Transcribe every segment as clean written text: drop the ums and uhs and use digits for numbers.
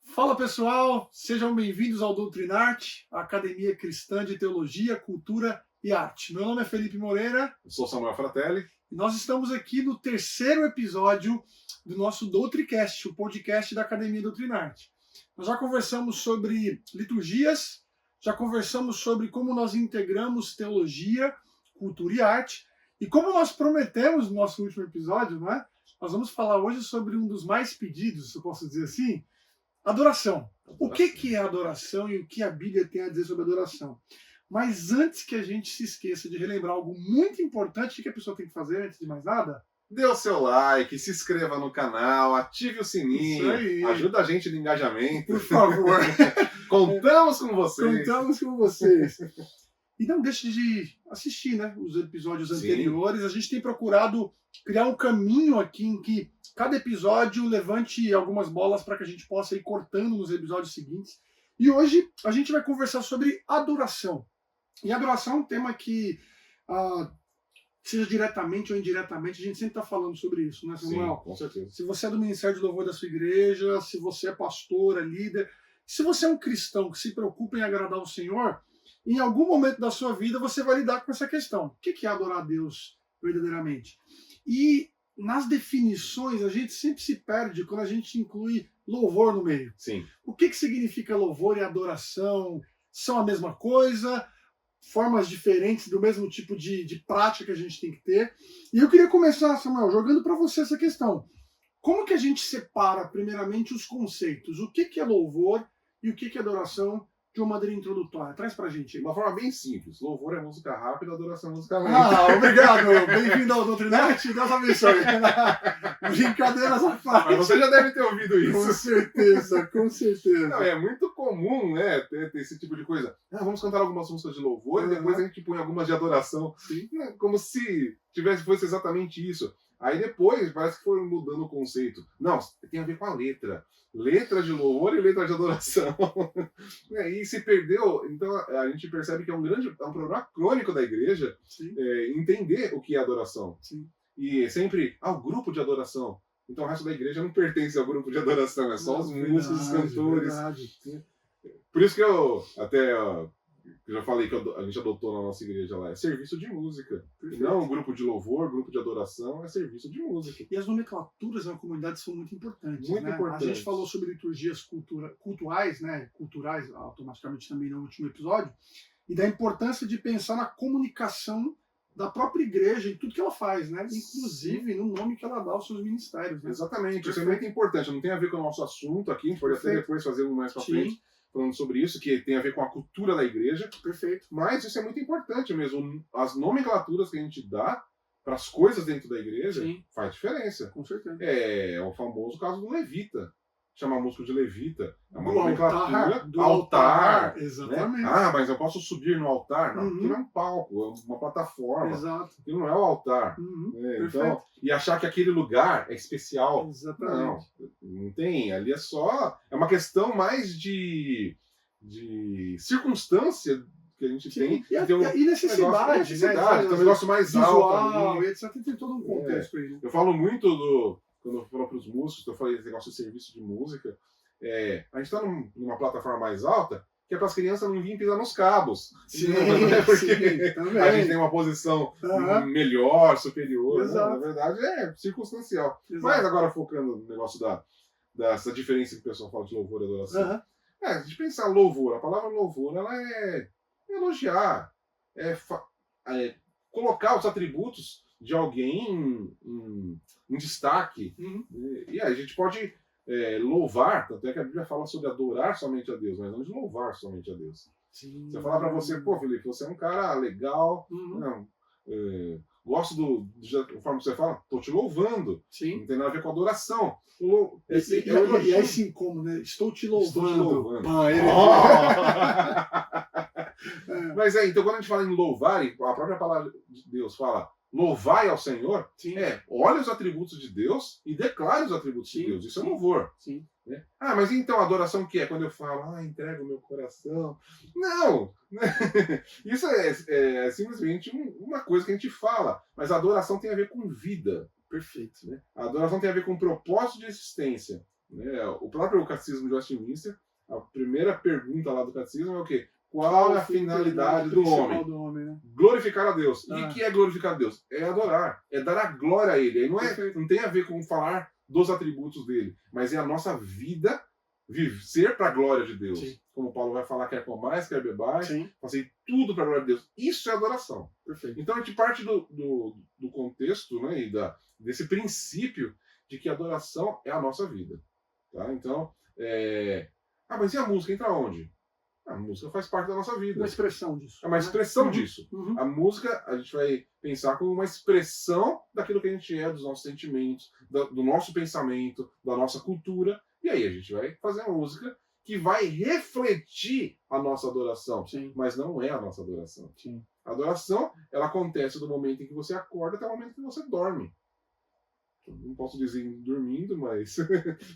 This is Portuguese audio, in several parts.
Fala pessoal, sejam bem-vindos ao Doutrinarte, a Academia Cristã de Teologia, Cultura e Arte. Meu nome é Felipe Moreira. Eu sou Samuel Fratelli. E nós estamos aqui no terceiro episódio do nosso Doutricast, o podcast da Academia Doutrinarte. Nós já conversamos sobre liturgias, já conversamos sobre como nós integramos teologia, cultura e arte, e como nós prometemos no nosso último episódio, não é? Nós vamos falar hoje sobre um dos mais pedidos, se eu posso dizer assim, adoração. O que é adoração e o que a Bíblia tem a dizer sobre adoração? Mas antes que a gente se esqueça de relembrar algo muito importante que a pessoa tem que fazer antes de mais nada, Dê o seu like, se inscreva no canal, ative o sininho, ajuda a gente no engajamento. Por favor. Contamos com vocês. Contamos com vocês. E não deixe de assistir, né, os episódios anteriores. A gente tem procurado criar um caminho aqui em que cada episódio levante algumas bolas para que a gente possa ir cortando nos episódios seguintes. E hoje a gente vai conversar sobre adoração. E adoração é um tema que, seja diretamente ou indiretamente, a gente sempre está falando sobre isso, né, Samuel? Sim, com certeza. Se você é do Ministério de Louvor da sua igreja, se você é pastor, é líder, se você é um cristão que se preocupa em agradar o Senhor, em algum momento da sua vida você vai lidar com essa questão. O que é adorar a Deus verdadeiramente? E nas definições a gente sempre se perde quando a gente inclui louvor no meio. Sim. O que significa louvor e adoração? São a mesma coisa? Formas diferentes do mesmo tipo de prática que a gente tem que ter? E eu queria começar, Samuel, jogando para você essa questão. Como que a gente separa, primeiramente, os conceitos? O que é louvor e o que é adoração de uma maneira introdutória? Traz pra gente aí. De uma forma bem simples. Louvor é música rápida, adoração é música lenta. Obrigado. Bem-vindo ao Doutrinarte. Deus abençoe. Brincadeiras à parte. Mas você já deve ter ouvido isso. Com certeza, com certeza. Não, é muito comum, né, ter esse tipo de coisa. Vamos cantar algumas músicas de louvor e depois a gente põe algumas de adoração. Sim. Como se fosse exatamente isso. Aí depois parece que foram mudando o conceito. Não, tem a ver com a letra. Letra de louvor e letra de adoração. E se perdeu. Então a gente percebe que é um problema crônico da igreja entender o que é adoração. Sim. E sempre, o grupo de adoração. Então o resto da igreja não pertence ao grupo de adoração, é só os músicos, os cantores. Verdade. Por isso que eu já falei que a gente adotou na nossa igreja lá, é serviço de música. E não um grupo de louvor, grupo de adoração, é serviço de música. E as nomenclaturas na comunidade são muito importantes. Muito né? importantes. A gente falou sobre liturgias culturais, né? Culturais, automaticamente também no último episódio, e da importância de pensar na comunicação da própria igreja em tudo que ela faz, né? Inclusive no nome que ela dá aos seus ministérios. Né? Exatamente, isso é muito importante. Não tem a ver com o nosso assunto aqui, a gente pode até depois fazer um mais pra frente, falando sobre isso, que tem a ver com a cultura da igreja. Perfeito. Mas isso é muito importante mesmo. As nomenclaturas que a gente dá para as coisas dentro da igreja faz diferença. Com certeza. É o famoso caso do levita. Chama músico de levita. É uma do nomenclatura. Do altar. Né? Exatamente. Mas eu posso subir no altar? Não, aquilo é um palco, é uma plataforma. Exato. Aquilo não é o altar. Então, e achar que aquele lugar é especial. Exatamente. Não tem. Ali é só... É uma questão mais de circunstância que a gente tem. E necessidade, né? Tem um negócio mais visual, alto ali. etc. Tem todo um contexto aí. Né? Eu falo muito quando eu falo para os músicos, eu falei esse negócio de serviço de música, a gente está numa plataforma mais alta, que é para as crianças não virem pisar nos cabos. Sim, porque também. a gente tem uma posição melhor, superior. Exato. Né? Na verdade, é circunstancial. Exato. Mas agora focando no negócio dessa diferença que o pessoal fala de louvor e adoração. Se a gente pensar louvor, a palavra louvor, ela é elogiar, colocar os atributos de alguém em destaque. E aí a gente pode louvar, tanto é que a Bíblia fala sobre adorar somente a Deus, mas não de louvar somente a Deus. Sim. Se eu falar pra você, Felipe, você é um cara legal, gosto da forma que você fala, tô te louvando. Sim. Não tem nada a ver com adoração. E aí sim como, né? Estou te louvando. Mas então quando a gente fala em louvar, a própria palavra de Deus fala louvai ao Senhor, olhe os atributos de Deus e declare os atributos de Deus. Isso é louvor. Sim. Né? Ah, mas então a adoração o que é? Quando eu falo, entrego o meu coração. Não! Isso é simplesmente uma coisa que a gente fala. Mas a adoração tem a ver com vida. Perfeito. Né? A adoração tem a ver com propósito de existência. Né? O próprio Catecismo de Westminster, a primeira pergunta lá do Catecismo é o quê? Qual é a finalidade do homem? Né? Glorificar a Deus. E o que é glorificar a Deus? É adorar. É dar a glória a Ele. Aí não tem a ver com falar dos atributos dele, mas é a nossa vida ser para a glória de Deus. Sim. Como Paulo vai falar, quer comais, quer bebais, fazer tudo para a glória de Deus. Isso é adoração. Perfeito. Então a gente parte do contexto, né, e desse princípio de que a adoração é a nossa vida. Tá? Então, mas e a música entra onde? A música faz parte da nossa vida. Uma expressão disso. É uma expressão disso. Uhum. A música, a gente vai pensar como uma expressão daquilo que a gente é, dos nossos sentimentos, do nosso pensamento, da nossa cultura. E aí a gente vai fazer uma música que vai refletir a nossa adoração. Sim. Mas não é a nossa adoração. Sim. A adoração, ela acontece do momento em que você acorda até o momento em que você dorme. Não posso dizer dormindo, mas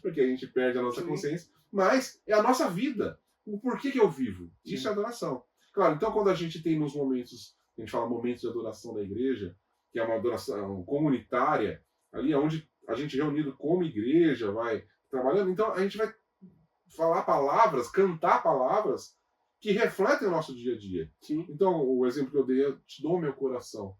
porque a gente perde a nossa consciência. Mas é a nossa vida. O porquê que eu vivo. Isso é adoração. Claro, então quando a gente tem nos momentos, a gente fala momentos de adoração da igreja, que é uma adoração comunitária, ali é onde a gente reunido como igreja vai trabalhando, então a gente vai falar palavras, cantar palavras que refletem o nosso dia a dia. Sim. Então o exemplo que eu dei, eu te dou o meu coração.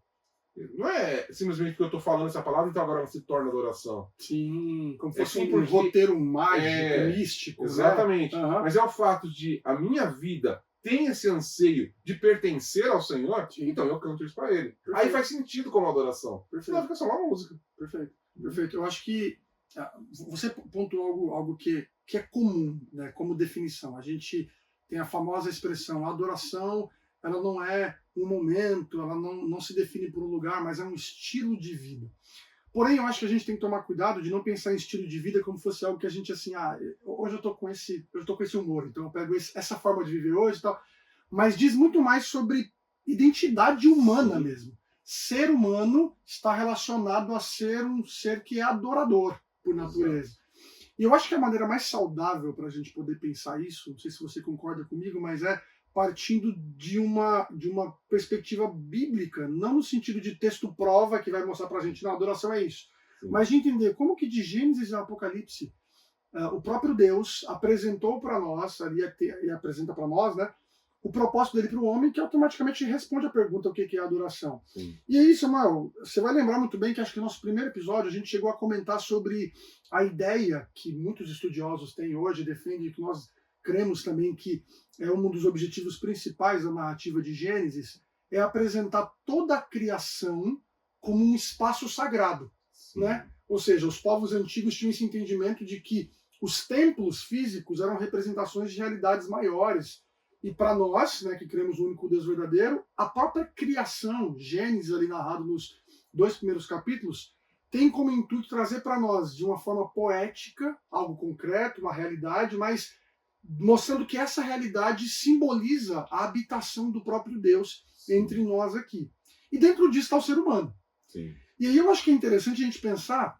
Não é simplesmente que eu estou falando essa palavra, então agora se torna adoração. Sim, como fosse um roteiro mágico, místico. Exatamente. Né? Uhum. Mas é o fato de a minha vida tem esse anseio de pertencer ao Senhor, então eu canto isso para Ele. Perfeito. Aí faz sentido como adoração. Senão fica só uma música. Perfeito. Perfeito. Eu acho que você pontuou algo que é comum, né, como definição. A gente tem a famosa expressão, a adoração, ela não é um momento, ela não se define por um lugar, mas é um estilo de vida. Porém, eu acho que a gente tem que tomar cuidado de não pensar em estilo de vida como fosse algo que a gente, assim, hoje eu tô com esse humor, então eu pego essa forma de viver hoje e tal. Mas diz muito mais sobre identidade humana mesmo. Ser humano está relacionado a ser um ser que é adorador por natureza. E eu acho que a maneira mais saudável para a gente poder pensar isso, não sei se você concorda comigo, mas é partindo de uma perspectiva bíblica, não no sentido de texto prova que vai mostrar para a gente, não, a adoração é isso, mas de entender como que de Gênesis ao Apocalipse o próprio Deus apresentou para nós, e apresenta para nós, né, o propósito dele para o homem, que automaticamente responde a pergunta o que é a adoração. Sim. E aí, Samuel, você vai lembrar muito bem que acho que no nosso primeiro episódio a gente chegou a comentar sobre a ideia que muitos estudiosos têm hoje, defendem que nós cremos também que é um dos objetivos principais da narrativa de Gênesis, é apresentar toda a criação como um espaço sagrado. Né? Ou seja, os povos antigos tinham esse entendimento de que os templos físicos eram representações de realidades maiores. E para nós, né, que cremos no único Deus verdadeiro, a própria criação, Gênesis ali narrado nos 2 primeiros capítulos, tem como intuito trazer para nós, de uma forma poética, algo concreto, uma realidade, mas mostrando que essa realidade simboliza a habitação do próprio Deus entre nós aqui. E dentro disso está o ser humano. Sim. E aí eu acho que é interessante a gente pensar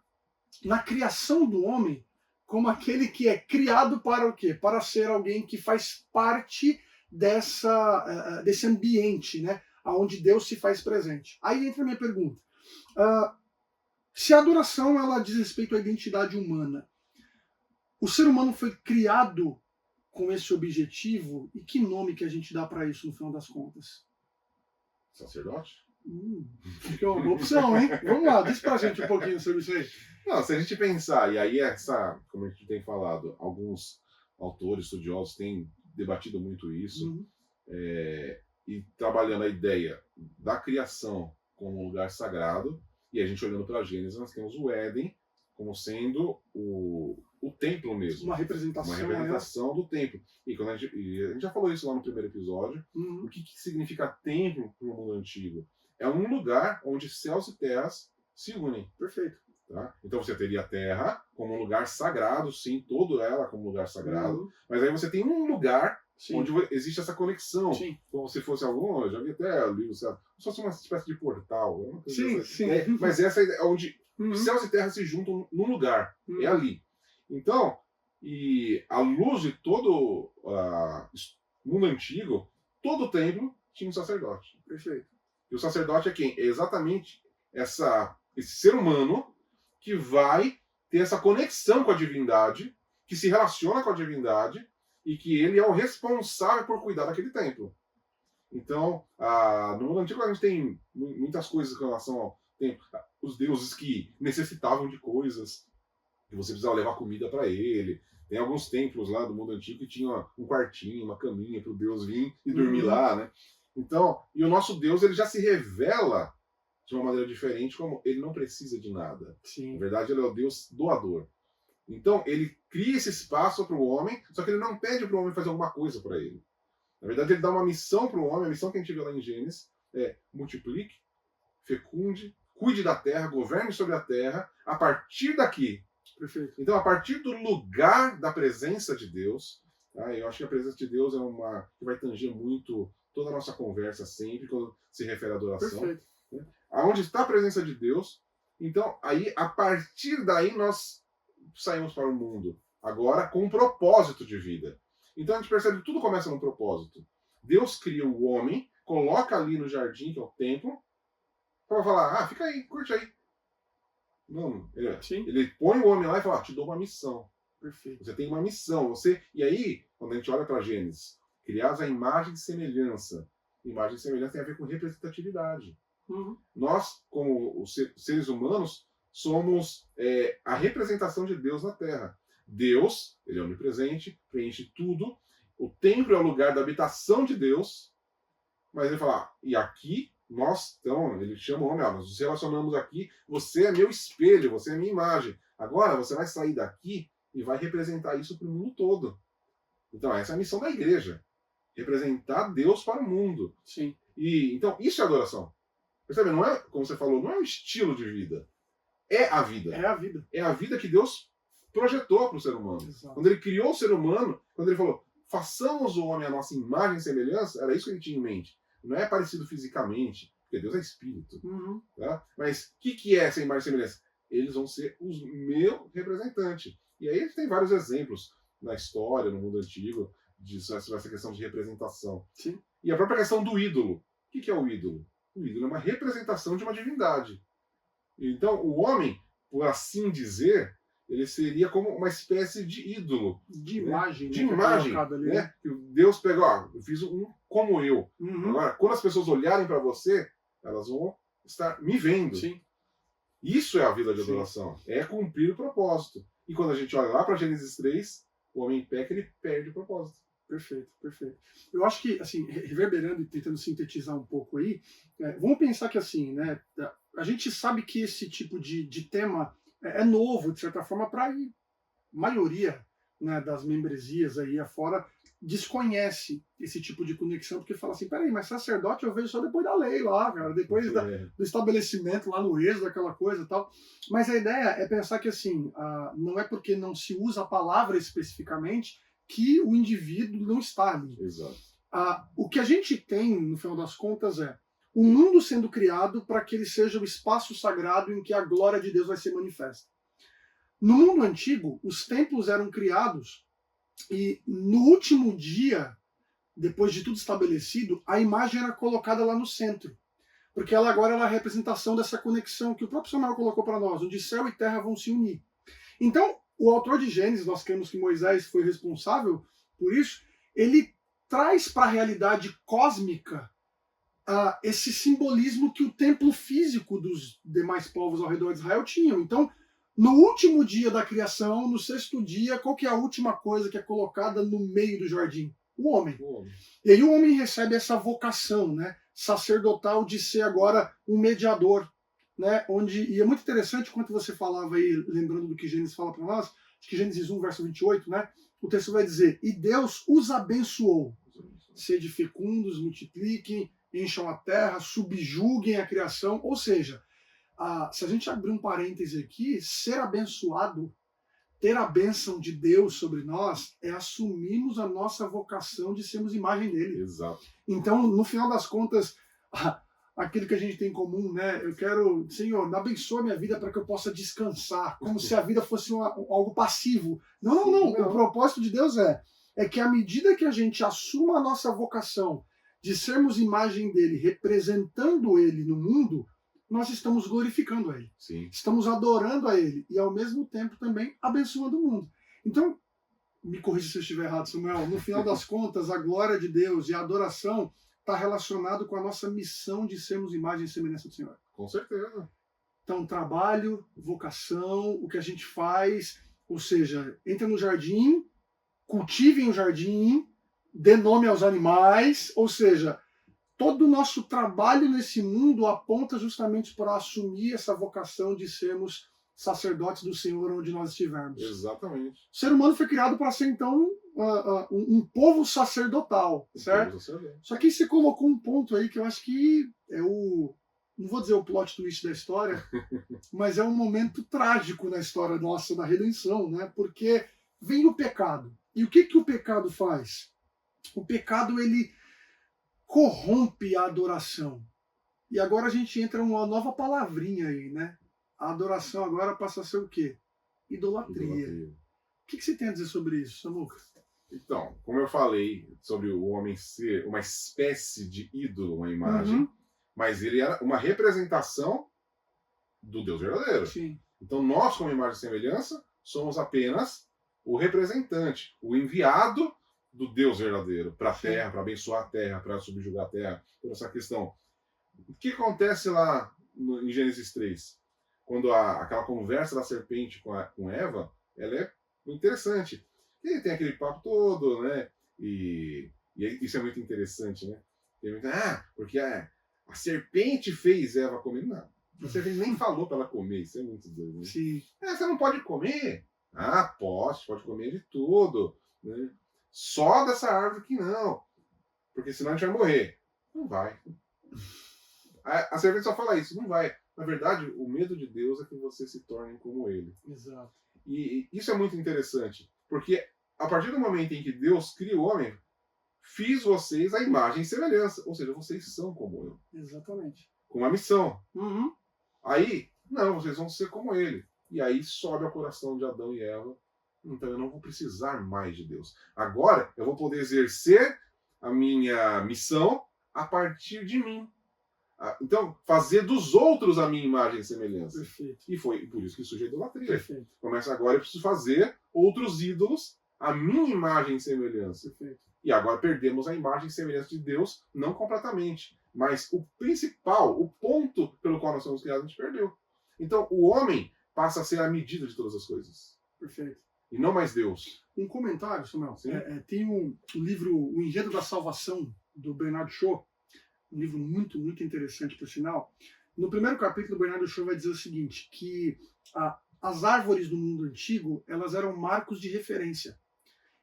na criação do homem como aquele que é criado para o quê? Para ser alguém que faz parte desse ambiente, né, onde Deus se faz presente. Aí entra a minha pergunta. Se a adoração ela diz respeito à identidade humana, o ser humano foi criado com esse objetivo, e que nome que a gente dá para isso no final das contas? Sacerdote? Que é uma boa opção, hein? Vamos lá, diz pra gente um pouquinho sobre isso aí. Não, se a gente pensar, e aí como a gente tem falado, alguns autores, estudiosos têm debatido muito isso, e trabalhando a ideia da criação como um lugar sagrado, e a gente olhando para Gênesis, nós temos o Éden como sendo o templo mesmo. Uma representação do templo. E a gente já falou isso lá no primeiro episódio. O que significa templo para o mundo antigo? É um lugar onde céus e terras se unem. Perfeito. Tá? Então você teria a terra como um lugar sagrado, sim, toda ela como um lugar sagrado, mas aí você tem um lugar onde existe essa conexão. Sim. Como se fosse algum, eu já vi até livro, se fosse uma espécie de portal. Sim. Mas essa é onde céus e terras se juntam num lugar. É ali. Então, E à luz de todo o mundo antigo, todo o templo tinha um sacerdote. Perfeito. E o sacerdote é quem? É exatamente esse ser humano que vai ter essa conexão com a divindade, que se relaciona com a divindade e que ele é o responsável por cuidar daquele templo. Então, no mundo antigo a gente tem muitas coisas com relação ao templo. Os deuses que necessitavam de coisas, que você precisava levar comida para ele. Tem alguns templos lá do mundo antigo que tinha um quartinho, uma caminha para o deus vir e dormir lá, né? Então, e o nosso Deus, ele já se revela de uma maneira diferente, como ele não precisa de nada. Sim. Na verdade, ele é o Deus doador. Então, ele cria esse espaço para o homem, só que ele não pede para o homem fazer alguma coisa para ele. Na verdade, ele dá uma missão para o homem, a missão que a gente vê lá em Gênesis é multiplique, fecunde, cuide da terra, governe sobre a terra, a partir daqui. Perfeito. Então, a partir do lugar da presença de Deus, tá? Eu acho que a presença de Deus é uma que vai tanger muito toda a nossa conversa sempre, quando se refere à adoração. Perfeito. Né? Aonde está a presença de Deus, então, aí, a partir daí, nós saímos para o mundo, agora com um propósito de vida. Então, a gente percebe que tudo começa num propósito. Deus cria o homem, coloca ali no jardim, que é o templo, para falar, fica aí, curte aí. Não, ele põe o homem lá e fala, te dou uma missão. Perfeito. Você tem uma missão. E aí, quando a gente olha para Gênesis, criados a imagem e semelhança. Imagem e semelhança tem a ver com representatividade. Nós, como os seres humanos, somos a representação de Deus na Terra. Deus, ele é onipresente, preenche tudo. O templo é o lugar da habitação de Deus. Mas ele fala, e aqui então, ele chama o homem, nós nos relacionamos aqui, você é meu espelho, você é minha imagem. Agora você vai sair daqui e vai representar isso para o mundo todo. Então, essa é a missão da igreja. Representar Deus para o mundo. Sim. E, então, isso é adoração. Percebe? Não é, como você falou, não é um estilo de vida. É a vida. É a vida. É a vida que Deus projetou para o ser humano. Exato. Quando ele criou o ser humano, quando ele falou, façamos o homem a nossa imagem e semelhança, era isso que ele tinha em mente. Não é parecido fisicamente, porque Deus é espírito. Tá? Mas o que é essa imagem e semelhança? Eles vão ser os meu representante. E aí a gente tem vários exemplos na história, no mundo antigo, disso, essa questão de representação. Sim. E a própria questão do ídolo. O que é o ídolo? O ídolo é uma representação de uma divindade. Então, o homem, por assim dizer, ele seria como uma espécie de ídolo. De imagem. Né? De imagem. Né? Deus pegou, eu fiz um como eu. Agora, quando as pessoas olharem para você, elas vão estar me vendo. Sim. Isso é a vida de adoração. Sim. É cumprir o propósito. E quando a gente olha lá para Gênesis 3, o homem peca, ele perde o propósito. Perfeito, perfeito. Eu acho que, assim, reverberando e tentando sintetizar um pouco aí, vamos pensar que, assim, né, a gente sabe que esse tipo de tema é novo, de certa forma, para a maioria, né, das membresias aí afora, desconhece esse tipo de conexão, porque fala assim, peraí, mas sacerdote eu vejo só depois da lei lá, cara, depois do estabelecimento lá no êxodo, aquela coisa e tal. Mas a ideia é pensar que, assim, não é porque não se usa a palavra especificamente que o indivíduo não está ali. Exato. O que a gente tem, no final das contas, é o mundo sendo criado para que ele seja o espaço sagrado em que a glória de Deus vai ser manifesta. No mundo antigo, os templos eram criados e no último dia, depois de tudo estabelecido, a imagem era colocada lá no centro. Porque ela agora é a representação dessa conexão que o próprio Samuel colocou para nós, onde céu e terra vão se unir. Então, o autor de Gênesis, nós cremos que Moisés foi responsável por isso, ele traz para a realidade cósmica esse simbolismo que o templo físico dos demais povos ao redor de Israel tinham. Então, no último dia da criação, no sexto dia, qual que é a última coisa que é colocada no meio do jardim? O homem. E aí o homem recebe essa vocação, né, sacerdotal de ser agora um mediador. Né, e é muito interessante quando você falava aí, lembrando do que Gênesis fala para nós, acho que Gênesis 1, verso 28, né, o texto vai dizer, e Deus os abençoou, sede fecundos, multipliquem, encham a terra, subjuguem a criação, ou seja, se a gente abrir um parêntese aqui, ser abençoado, ter a bênção de Deus sobre nós, é assumirmos a nossa vocação de sermos imagem dele. Exato. Então, no final das contas, aquilo que a gente tem em comum, né? Eu quero, Senhor, abençoa minha vida para que eu possa descansar, como se a vida fosse algo passivo. Não. O propósito de Deus é que à medida que a gente assuma a nossa vocação de sermos imagem dele, representando ele no mundo, nós estamos glorificando a ele. Sim. Estamos adorando a ele e ao mesmo tempo também abençoando o mundo. Então, me corrija se eu estiver errado, Samuel, no final das contas, a glória de Deus e a adoração está relacionado com a nossa missão de sermos imagem e semelhança do Senhor. Com certeza. Então, trabalho, vocação, o que a gente faz, ou seja, entra no jardim, cultivem o jardim, dê nome aos animais, ou seja, todo o nosso trabalho nesse mundo aponta justamente para assumir essa vocação de sermos sacerdotes do Senhor onde nós estivermos. Exatamente. O ser humano foi criado para ser, então, um povo sacerdotal, certo? Só que você colocou um ponto aí que eu acho que é não vou dizer o plot twist da história, mas é um momento trágico na história nossa, da redenção, né? Porque vem o pecado. E o que o pecado faz? O pecado, ele corrompe a adoração. E agora a gente entra numa nova palavrinha aí, né? A adoração agora passa a ser o quê? Idolatria. O que você tem a dizer sobre isso, Samuca? Então, como eu falei sobre o homem ser uma espécie de ídolo, uma imagem, mas ele era uma representação do Deus verdadeiro. Sim. Então nós, como imagem e semelhança, somos apenas o representante, o enviado do Deus verdadeiro para a Terra, para abençoar a Terra, para subjugar a Terra, toda essa questão. O que acontece lá em Gênesis 3? Quando aquela conversa da serpente com Eva, ela é muito interessante. E tem aquele papo todo, né? E isso é muito interessante, né? Porque a serpente fez Eva comer. Não, a serpente nem falou para ela comer, isso é muito doido. Né? Sim. Você não pode comer? Pode comer de tudo. Né? Só dessa árvore que não. Porque senão a gente vai morrer. Não vai. A serpente só fala isso, não vai. Na verdade, o medo de Deus é que você se torne como ele. Exato. E isso é muito interessante, porque a partir do momento em que Deus cria o homem, fiz vocês a imagem e semelhança. Ou seja, vocês são como eu. Exatamente. Com uma missão. Uhum. Aí, não, vocês vão ser como ele. E aí sobe ao coração de Adão e Eva. Então eu não vou precisar mais de Deus. Agora eu vou poder exercer a minha missão a partir de mim. Então, fazer dos outros a minha imagem e semelhança. Perfeito. E foi por isso que surge a idolatria. Perfeito. Começa agora, eu preciso fazer outros ídolos a minha imagem e semelhança. Perfeito. E agora perdemos a imagem e semelhança de Deus, não completamente. Mas o principal, o ponto pelo qual nós somos criados, a gente perdeu. Então, o homem passa a ser a medida de todas as coisas. Perfeito. E não mais Deus. Um comentário, Samuel. Tem um livro, O Enredo da Salvação, do Bernard Shaw. Um livro muito, muito interessante, por sinal. No primeiro capítulo, o Bernard Shaw vai dizer o seguinte, que as árvores do mundo antigo, elas eram marcos de referência.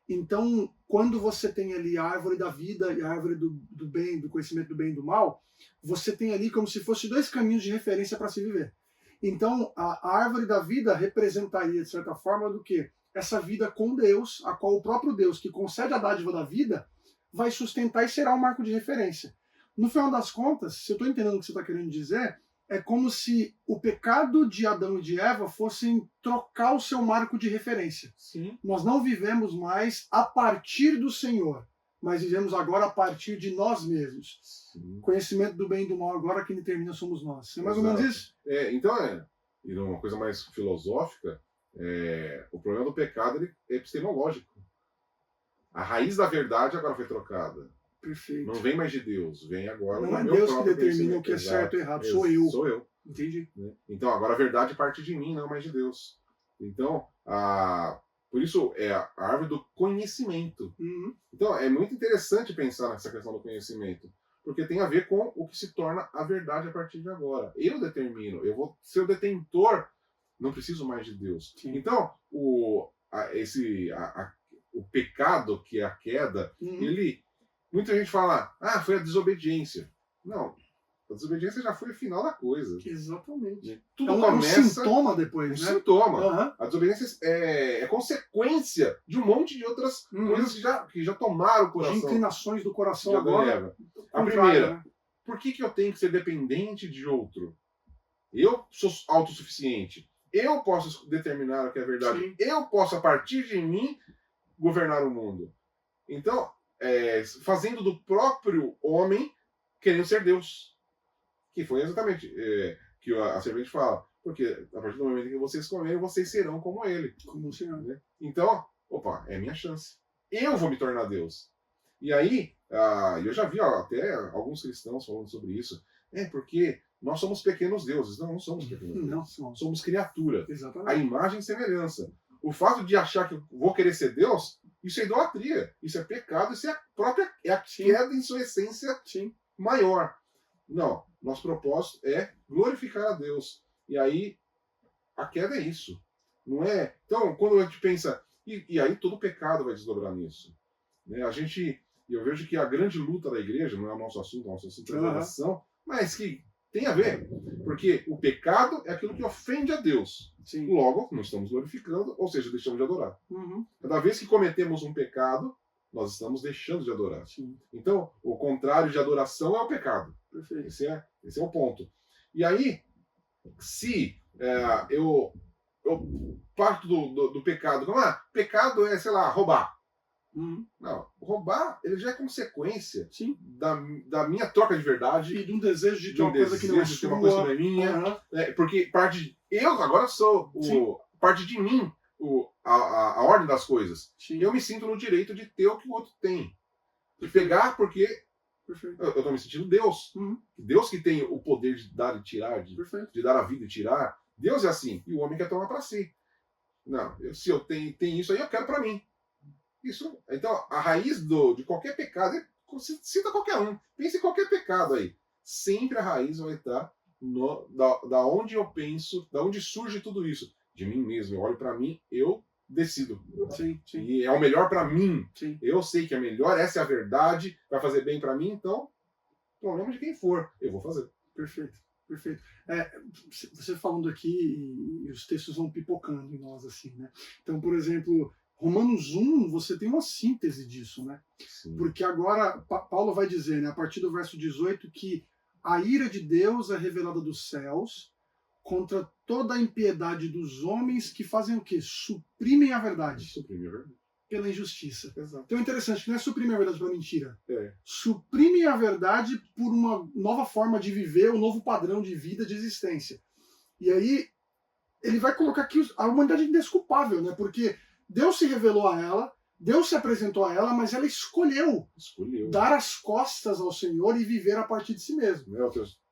Então, quando você tem ali a árvore da vida e a árvore do bem, do conhecimento do bem e do mal, você tem ali como se fosse dois caminhos de referência para se viver. Então, a árvore da vida representaria, de certa forma, do que? Essa vida com Deus, a qual o próprio Deus, que concede a dádiva da vida, vai sustentar e será um marco de referência. No final das contas, se eu estou entendendo o que você está querendo dizer, é como se o pecado de Adão e de Eva fossem trocar o seu marco de referência. Sim. Nós não vivemos mais a partir do Senhor, mas vivemos agora a partir de nós mesmos. Sim. Conhecimento do bem e do mal, agora quem determina somos nós. É mais ou menos isso? E uma coisa mais filosófica, o problema do pecado é epistemológico. A raiz da verdade agora foi trocada. Perfeito. Não vem mais de Deus, vem agora não é Deus que determina o que é certo ou errado, sou eu. Sou eu. Entendi. Então agora a verdade parte de mim, não mais de Deus. Então, por isso é a árvore do conhecimento. Uhum. Então é muito interessante pensar nessa questão do conhecimento, porque tem a ver com o que se torna a verdade a partir de agora. Eu determino, eu vou ser o detentor, não preciso mais de Deus. Sim. Então, o pecado, que é a queda, muita gente fala, foi a desobediência. Não, a desobediência já foi o final da coisa. Exatamente. Tudo começa... um sintoma depois, né? Sintoma. Uhum. A desobediência é consequência de um monte de outras coisas que já tomaram o coração. De inclinações do coração de Adão e agora. Eva. A primeira, por que eu tenho que ser dependente de outro? Eu sou autossuficiente. Eu posso determinar o que é verdade. Sim. Eu posso, a partir de mim, governar o mundo. Então, fazendo do próprio homem querendo ser Deus. Que foi exatamente que a serpente fala. Porque a partir do momento que vocês comerem, vocês serão como ele. Como o Senhor. Né? Então, opa, é minha chance. Eu vou me tornar Deus. E aí, eu já vi até alguns cristãos falando sobre isso. Porque nós somos pequenos deuses. Não somos pequenos deuses. Não somos. Somos criatura. Exatamente. A imagem e semelhança. O fato de achar que eu vou querer ser Deus, isso é idolatria. Isso é pecado. Isso é a queda em sua essência maior. Não. Nosso propósito é glorificar a Deus. E aí, a queda é isso. Não é? Então, quando a gente pensa... E aí todo pecado vai desdobrar nisso. Né? Eu vejo que a grande luta da igreja, não é o nosso assunto é a relação, mas que tem a ver. Porque o pecado é aquilo que ofende a Deus. Sim. Logo, não estamos glorificando, ou seja, deixamos de adorar. Uhum. Cada vez que cometemos um pecado, nós estamos deixando de adorar. Sim. Então, o contrário de adoração é o pecado. Perfeito. Esse é o ponto. E aí, se eu parto do pecado, pecado é, sei lá, roubar. Não, roubar, ele já é consequência da minha troca de verdade. E de um desejo de ter uma coisa que não é sua. Uma coisa que não é minha. Porque parte de... Eu agora sou parte de mim a ordem das coisas. Sim. Eu me sinto no direito de ter o que o outro tem. De pegar porque eu estou me sentindo Deus. Deus que tem o poder de dar e tirar, de dar a vida e tirar. Deus é assim. E o homem quer tomar para si. Não, se eu tenho isso aí, eu quero para mim. Isso. Então, a raiz de qualquer pecado, cita qualquer um, pense em qualquer pecado aí. Sempre a raiz vai estar da onde eu penso, da onde surge tudo isso. De mim mesmo. Eu olho para mim, eu decido. Sim. E é o melhor para mim. Sim. Eu sei que é melhor, essa é a verdade, vai fazer bem para mim, então, problema de quem for, eu vou fazer. Perfeito. Você falando aqui, e os textos vão pipocando em nós, assim, né? Então, por exemplo, Romanos 1, você tem uma síntese disso, né? Sim. Porque agora Paulo vai dizer, né, a partir do verso 18, que a ira de Deus é revelada dos céus contra toda a impiedade dos homens que fazem o quê? Suprimem a verdade. Suprimem a verdade. Pela injustiça. Exato. Então é interessante que não é suprimir a verdade pela mentira. É. Suprimem a verdade por uma nova forma de viver, um novo padrão de vida, de existência. E aí ele vai colocar aqui a humanidade indesculpável, né? Porque Deus se revelou a ela, Deus se apresentou a ela, mas ela escolheu dar as costas ao Senhor e viver a partir de si mesmo.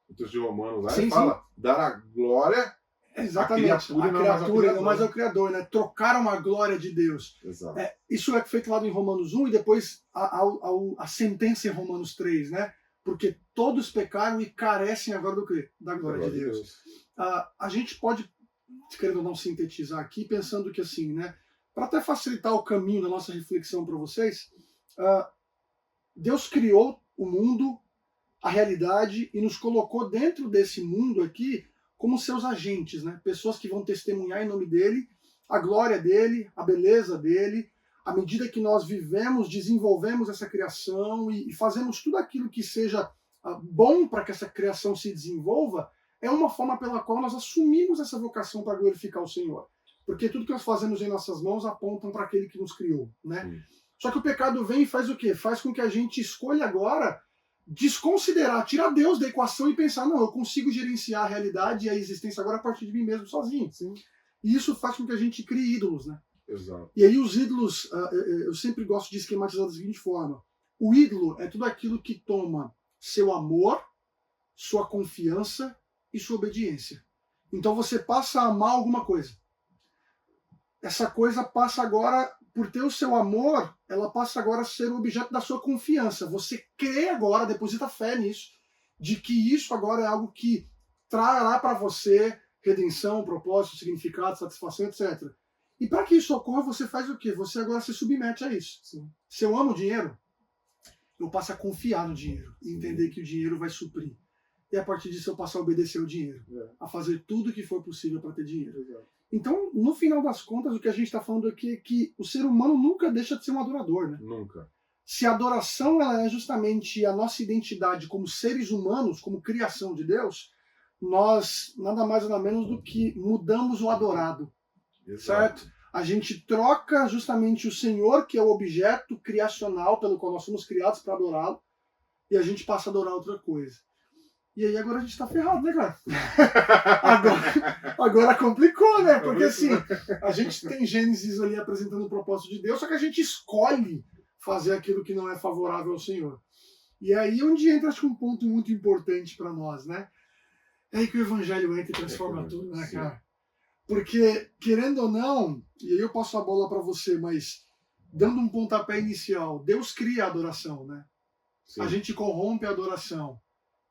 O texto de Romanos lá fala dar a glória exatamente, a criatura, não mais ao Criador, né? Trocaram a glória de Deus. Exato. Isso é feito lá em Romanos 1 e depois a sentença em Romanos 3, né? Porque todos pecaram e carecem agora do quê? Da glória de Deus. A gente pode, querendo ou não, sintetizar aqui, pensando que assim, né? Para até facilitar o caminho da nossa reflexão para vocês, Deus criou o mundo, a realidade, e nos colocou dentro desse mundo aqui como seus agentes, né? Pessoas que vão testemunhar em nome dele, a glória dele, a beleza dele. À medida que nós vivemos, desenvolvemos essa criação e fazemos tudo aquilo que seja bom para que essa criação se desenvolva, é uma forma pela qual nós assumimos essa vocação para glorificar o Senhor. Porque tudo que nós fazemos em nossas mãos apontam para aquele que nos criou, né? Só que o pecado vem e faz o quê? Faz com que a gente escolha agora desconsiderar, tirar Deus da equação e pensar, não, eu consigo gerenciar a realidade e a existência agora a partir de mim mesmo, sozinho. Sim. E isso faz com que a gente crie ídolos, né? Exato. E aí os ídolos, eu sempre gosto de esquematizar da seguinte forma. O ídolo é tudo aquilo que toma seu amor, sua confiança e sua obediência. Então você passa a amar alguma coisa. Essa coisa passa agora, por ter o seu amor, ela passa agora a ser o objeto da sua confiança. Você crê agora, deposita fé nisso, de que isso agora é algo que trará para você redenção, propósito, significado, satisfação, etc. E para que isso ocorra, você faz o quê? Você agora se submete a isso. Sim. Se eu amo o dinheiro, eu passo a confiar no dinheiro e entender que o dinheiro vai suprir. E a partir disso eu passo a obedecer ao dinheiro, a fazer tudo o que for possível para ter dinheiro. Então, no final das contas, o que a gente está falando aqui é que o ser humano nunca deixa de ser um adorador, né? Nunca. se a adoração ela é justamente a nossa identidade como seres humanos, como criação de Deus, nós nada mais nada menos do que mudamos o adorado, certo? A gente troca justamente o Senhor, que é o objeto criacional pelo qual nós somos criados para adorá-lo, e a gente passa a adorar outra coisa. E aí agora a gente está ferrado, né, cara? Agora complicou, né? Porque assim, a gente tem Gênesis ali apresentando o propósito de Deus, só que a gente escolhe fazer aquilo que não é favorável ao Senhor. E aí onde entra, acho que um ponto muito importante para nós, né? É aí que o Evangelho entra e transforma tudo, né, cara? Porque, querendo ou não, e aí eu passo a bola para você, mas dando um pontapé inicial, Deus cria a adoração, né? Sim. A gente corrompe a adoração.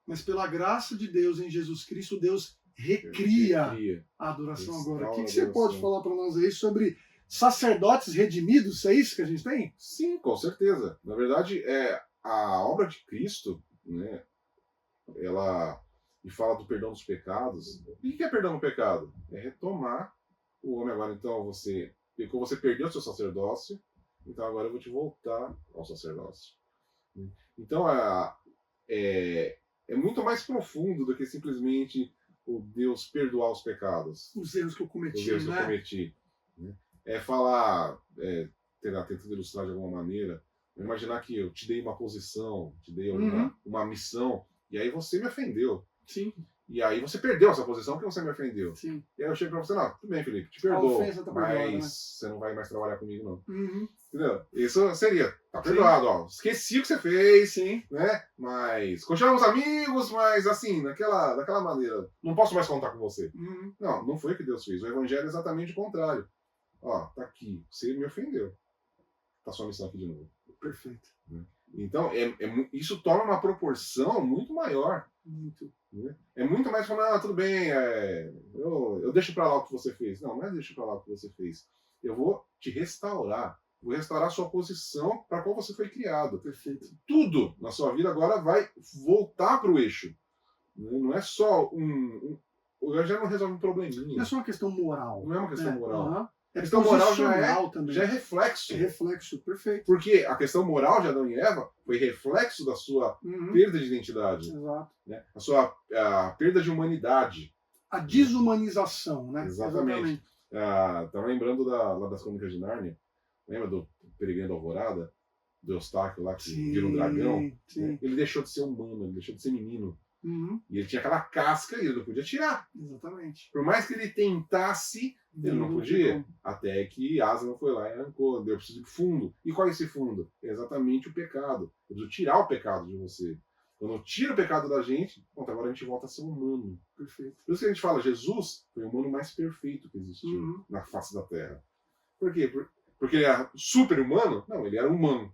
Mas pela graça de Deus em Jesus Cristo, Deus recria a adoração agora. O que você pode falar para nós aí sobre sacerdotes redimidos? É isso que a gente tem? Sim, com certeza. Na verdade, a obra de Cristo, né, ela fala do perdão dos pecados. E o que é perdão do pecado? É retomar o homem agora. Então, você perdeu o seu sacerdócio, então agora eu vou te voltar ao sacerdócio. Então, é muito mais profundo do que simplesmente o Deus perdoar os pecados. Os erros que eu cometi, Os erros que eu cometi. Né? É falar, tentando ilustrar de alguma maneira, imaginar que eu te dei uma posição, te dei uma missão, e aí você me ofendeu. Sim. E aí você perdeu essa posição porque você me ofendeu. Sim. E aí eu chego pra você, não, tudo bem, Felipe, te perdoo, mas você não vai mais trabalhar comigo, não. Entendeu? Isso seria, tá perdoado, ó. Esqueci o que você fez, sim, né? Mas continuamos amigos, mas assim, daquela maneira. Não posso mais contar com você. Não foi o que Deus fez. O Evangelho é exatamente o contrário. Ó, tá aqui, você me ofendeu. Tá sua missão aqui de novo. Perfeito. Então, isso torna uma proporção muito maior. Muito. Né? É muito mais falar, tudo bem, eu deixo pra lá o que você fez. Não é deixo pra lá o que você fez. Eu vou te restaurar. Vou restaurar a sua posição para qual você foi criado. Perfeito. Tudo na sua vida agora vai voltar para o eixo. Não é só o Evangelho não resolve um probleminha. Não é só uma questão moral. Não é uma questão moral. A questão moral também. Já é reflexo. É reflexo, perfeito. Porque a questão moral de Adão e Eva foi reflexo da sua perda de identidade. Exato. Né? A perda de humanidade. A desumanização, né? Exatamente. Estava lembrando das Crônicas de Nárnia. Lembra do Peregrino da Alvorada? Do Eustáquio lá, que vira um dragão? Sim. Ele deixou de ser humano, ele deixou de ser menino. E ele tinha aquela casca e ele não podia tirar. Exatamente. Por mais que ele tentasse, ele não podia. Até que Aslan foi lá e arrancou. Deu preciso de fundo. E qual é esse fundo? É exatamente o pecado. Eu preciso tirar o pecado de você. Quando eu tiro o pecado da gente, pronto, agora a gente volta a ser humano. Perfeito. Por isso que a gente fala, Jesus foi o humano mais perfeito que existiu na face da Terra. Por quê? Porque ele era super-humano? Não, ele era humano.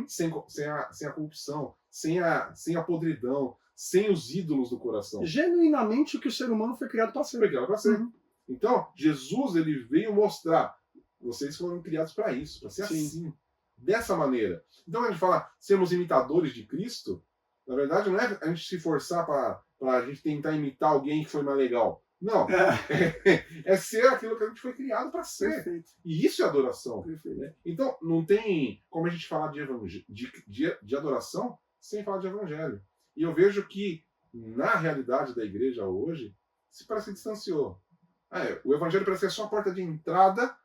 Sem a corrupção, sem a podridão, sem os ídolos do coração. Genuinamente o que o ser humano foi criado para ser. Foi criado para ser. Então, Jesus ele veio mostrar, vocês foram criados para isso, para ser assim, dessa maneira. Então, a gente fala, sermos imitadores de Cristo, na verdade não é a gente se forçar para a gente tentar imitar alguém que foi mais legal. Não. É ser aquilo que a gente foi criado para ser. Perfeito. E isso é adoração. Né? Então, não tem como a gente falar de adoração sem falar de evangelho. E eu vejo que, na realidade da igreja hoje, se parece que distanciou. O evangelho parece ser só a porta de entrada.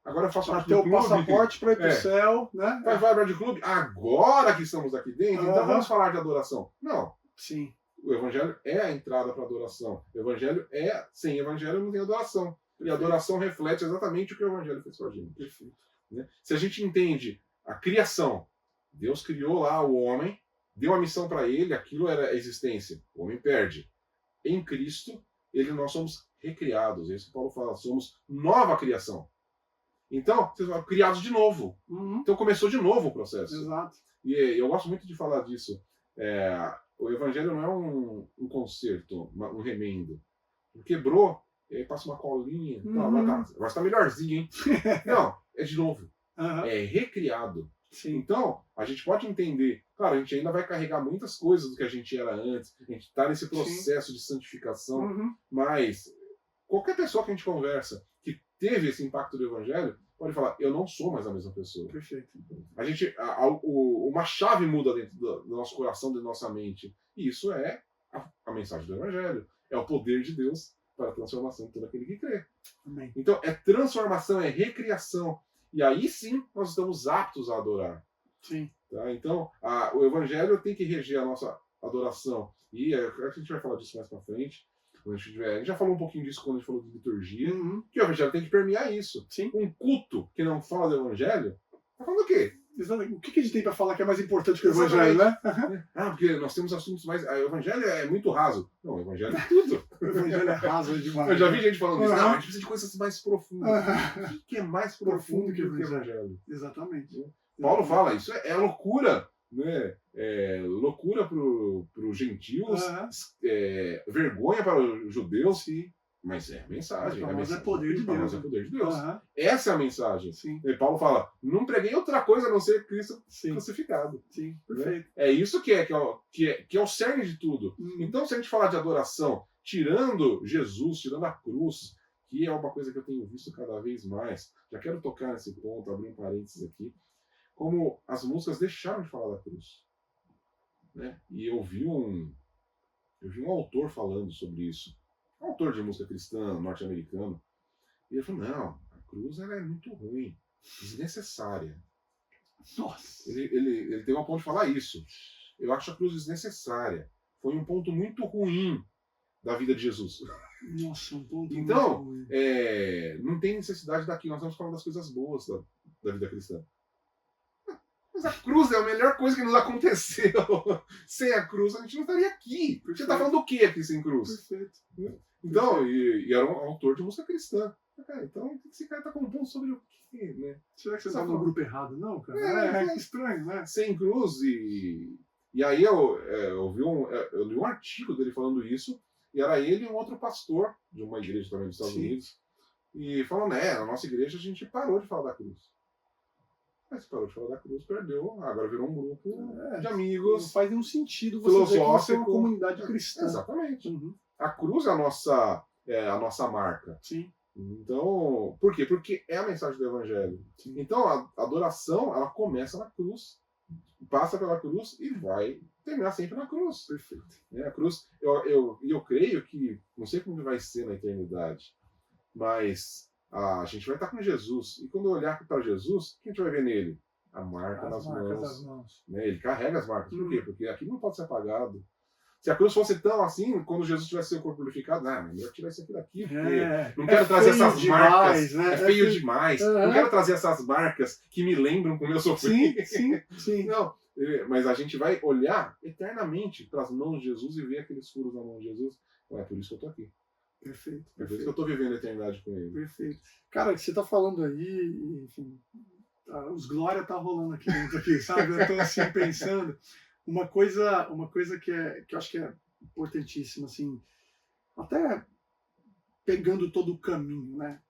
Agora eu faço parte do clube. Para ter o passaporte para ir para o céu. Né? Vai de clube. Agora que estamos aqui dentro, então vamos falar de adoração. Não. Sim. O evangelho é a entrada para a adoração. O evangelho sem evangelho não tem adoração. E a adoração reflete exatamente o que o evangelho fez com a gente. Perfeito. Né? Se a gente entende a criação, Deus criou lá o homem, deu uma missão para ele, aquilo era a existência. O homem perde. Em Cristo, nós somos recriados. É isso que Paulo fala, somos nova criação. Então, vocês são criados de novo. Então começou de novo o processo. Exato. E eu gosto muito de falar disso. O evangelho não é um conserto, um remendo. Quebrou, e aí passa uma colinha. Agora está melhorzinho, hein? Não, é de novo. É recriado. Sim. Então, a gente pode entender, claro, a gente ainda vai carregar muitas coisas do que a gente era antes, a gente está nesse processo de santificação, mas qualquer pessoa que a gente conversa que teve esse impacto do evangelho, pode falar, eu não sou mais a mesma pessoa. Perfeito. Uma chave muda dentro do nosso coração, dentro da nossa mente. E isso é a mensagem do Evangelho. É o poder de Deus para a transformação de todo aquele que crê. Amém. Então, é transformação, é recriação. E aí sim, nós estamos aptos a adorar. Sim. Tá? Então, o Evangelho tem que reger a nossa adoração. E a gente vai falar disso mais para frente. A gente já falou um pouquinho disso quando a gente falou de liturgia. Que o Evangelho tem que permear isso. Sim. Um culto que não fala do Evangelho, tá falando o quê? O que a gente tem para falar que é mais importante que o Evangelho, né? Porque nós temos assuntos mais... O Evangelho é muito raso. Não, o Evangelho é tudo. O Evangelho é raso demais. Eu já vi gente falando isso. Não, a gente precisa de coisas mais profundas. O que é mais profundo que o Evangelho? Exatamente. Paulo fala, isso é loucura. Né? É loucura para os gentios, vergonha para os judeus, sim. Mas é a mensagem. Mas é poder de Deus. É poder de Deus. Essa é a mensagem. Sim. E Paulo fala, não preguei outra coisa a não ser Cristo crucificado. Sim, perfeito. Né? É isso que é o cerne de tudo. Então, se a gente falar de adoração, tirando Jesus, tirando a cruz, que é uma coisa que eu tenho visto cada vez mais, já quero tocar nesse ponto, abrir um parênteses aqui, como as músicas deixaram de falar da cruz. Né? E eu vi um autor falando sobre isso, um autor de música cristã norte-americano, e ele falou, não, a cruz ela é muito ruim, desnecessária. Nossa. Ele tem uma ponto de falar isso. Eu acho a cruz desnecessária. Foi um ponto muito ruim da vida de Jesus. Nossa, um ponto então, muito ruim. Não tem necessidade daqui, nós estamos falando das coisas boas da vida cristã. Mas a cruz é a melhor coisa que nos aconteceu. Sem a cruz, a gente não estaria aqui. Você está falando do que aqui sem cruz? Perfeito. Então, e era um autor de música cristã. Cara, então, esse cara está compondo sobre o quê? Né? Será que você está no grupo errado? Não, cara. É estranho, né? Sem cruz. E aí eu li um artigo dele falando isso. E era ele e um outro pastor de uma igreja também dos Estados Unidos. E falando, na nossa igreja a gente parou de falar da cruz. Mas parou de falar da cruz, perdeu, agora virou um grupo de amigos. Não faz nenhum sentido você dizer que você é uma comunidade cristã. Exatamente. A cruz é a nossa marca. Sim. Então, por quê? Porque é a mensagem do Evangelho. Sim. Então, a adoração, ela começa na cruz, passa pela cruz e vai terminar sempre na cruz. Perfeito. A cruz, eu creio que, não sei como vai ser na eternidade, mas a gente vai estar com Jesus. E quando eu olhar para Jesus, o que a gente vai ver nele? A marca nas mãos. Né? Ele carrega as marcas. Por quê? Porque aquilo não pode ser apagado. Se a cruz fosse tão assim, quando Jesus tivesse seu corpo glorificado, melhor tirar isso aqui daqui, porque não quero trazer essas marcas. Né? É feio demais. Não quero trazer essas marcas que me lembram como eu sofri. Sim. Não, mas a gente vai olhar eternamente para as mãos de Jesus e ver aqueles furos na mão de Jesus. É por isso que eu estou aqui. Perfeito. É por isso que eu estou vivendo a eternidade com ele. Perfeito. Cara, que você está falando aí, enfim, os glória tá rolando aqui dentro, aqui, sabe? Eu estou assim pensando. Uma coisa que eu acho que é importantíssima, assim, até pegando todo o caminho, né?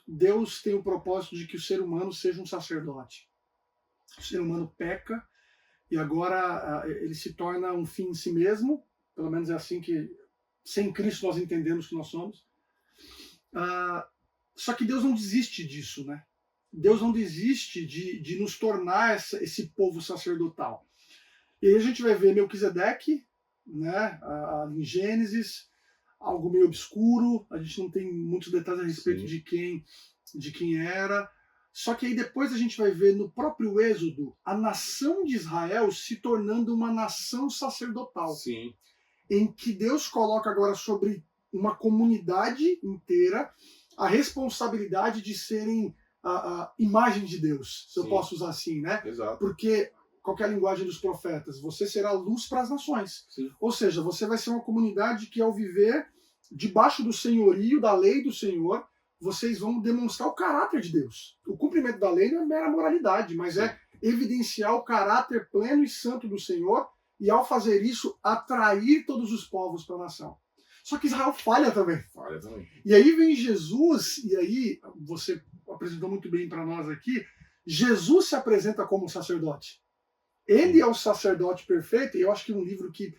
Deus tem o propósito de que o ser humano seja um sacerdote. O ser humano peca e agora ele se torna um fim em si mesmo, pelo menos é assim que, sem Cristo, nós entendemos que nós somos. Só que Deus não desiste disso, né? Deus não desiste de nos tornar esse povo sacerdotal. E aí a gente vai ver Melquisedeque, né, em Gênesis, algo meio obscuro, a gente não tem muitos detalhes a respeito de quem era. Só que aí depois a gente vai ver no próprio Êxodo a nação de Israel se tornando uma nação sacerdotal. Sim. Em que Deus coloca agora sobre uma comunidade inteira a responsabilidade de serem a imagem de Deus, se eu posso usar assim, né? Exato. Porque qual que é a linguagem dos profetas? Você será luz para as nações. Sim. Ou seja, você vai ser uma comunidade que, ao viver debaixo do senhorio, da lei do Senhor, vocês vão demonstrar o caráter de Deus. O cumprimento da lei não é mera moralidade, mas é evidenciar o caráter pleno e santo do Senhor e, ao fazer isso, atrair todos os povos para a nação. Só que Israel falha também. Falha também. E aí vem Jesus, e aí você apresentou muito bem para nós aqui, Jesus se apresenta como sacerdote. Ele é o sacerdote perfeito, e eu acho que um livro que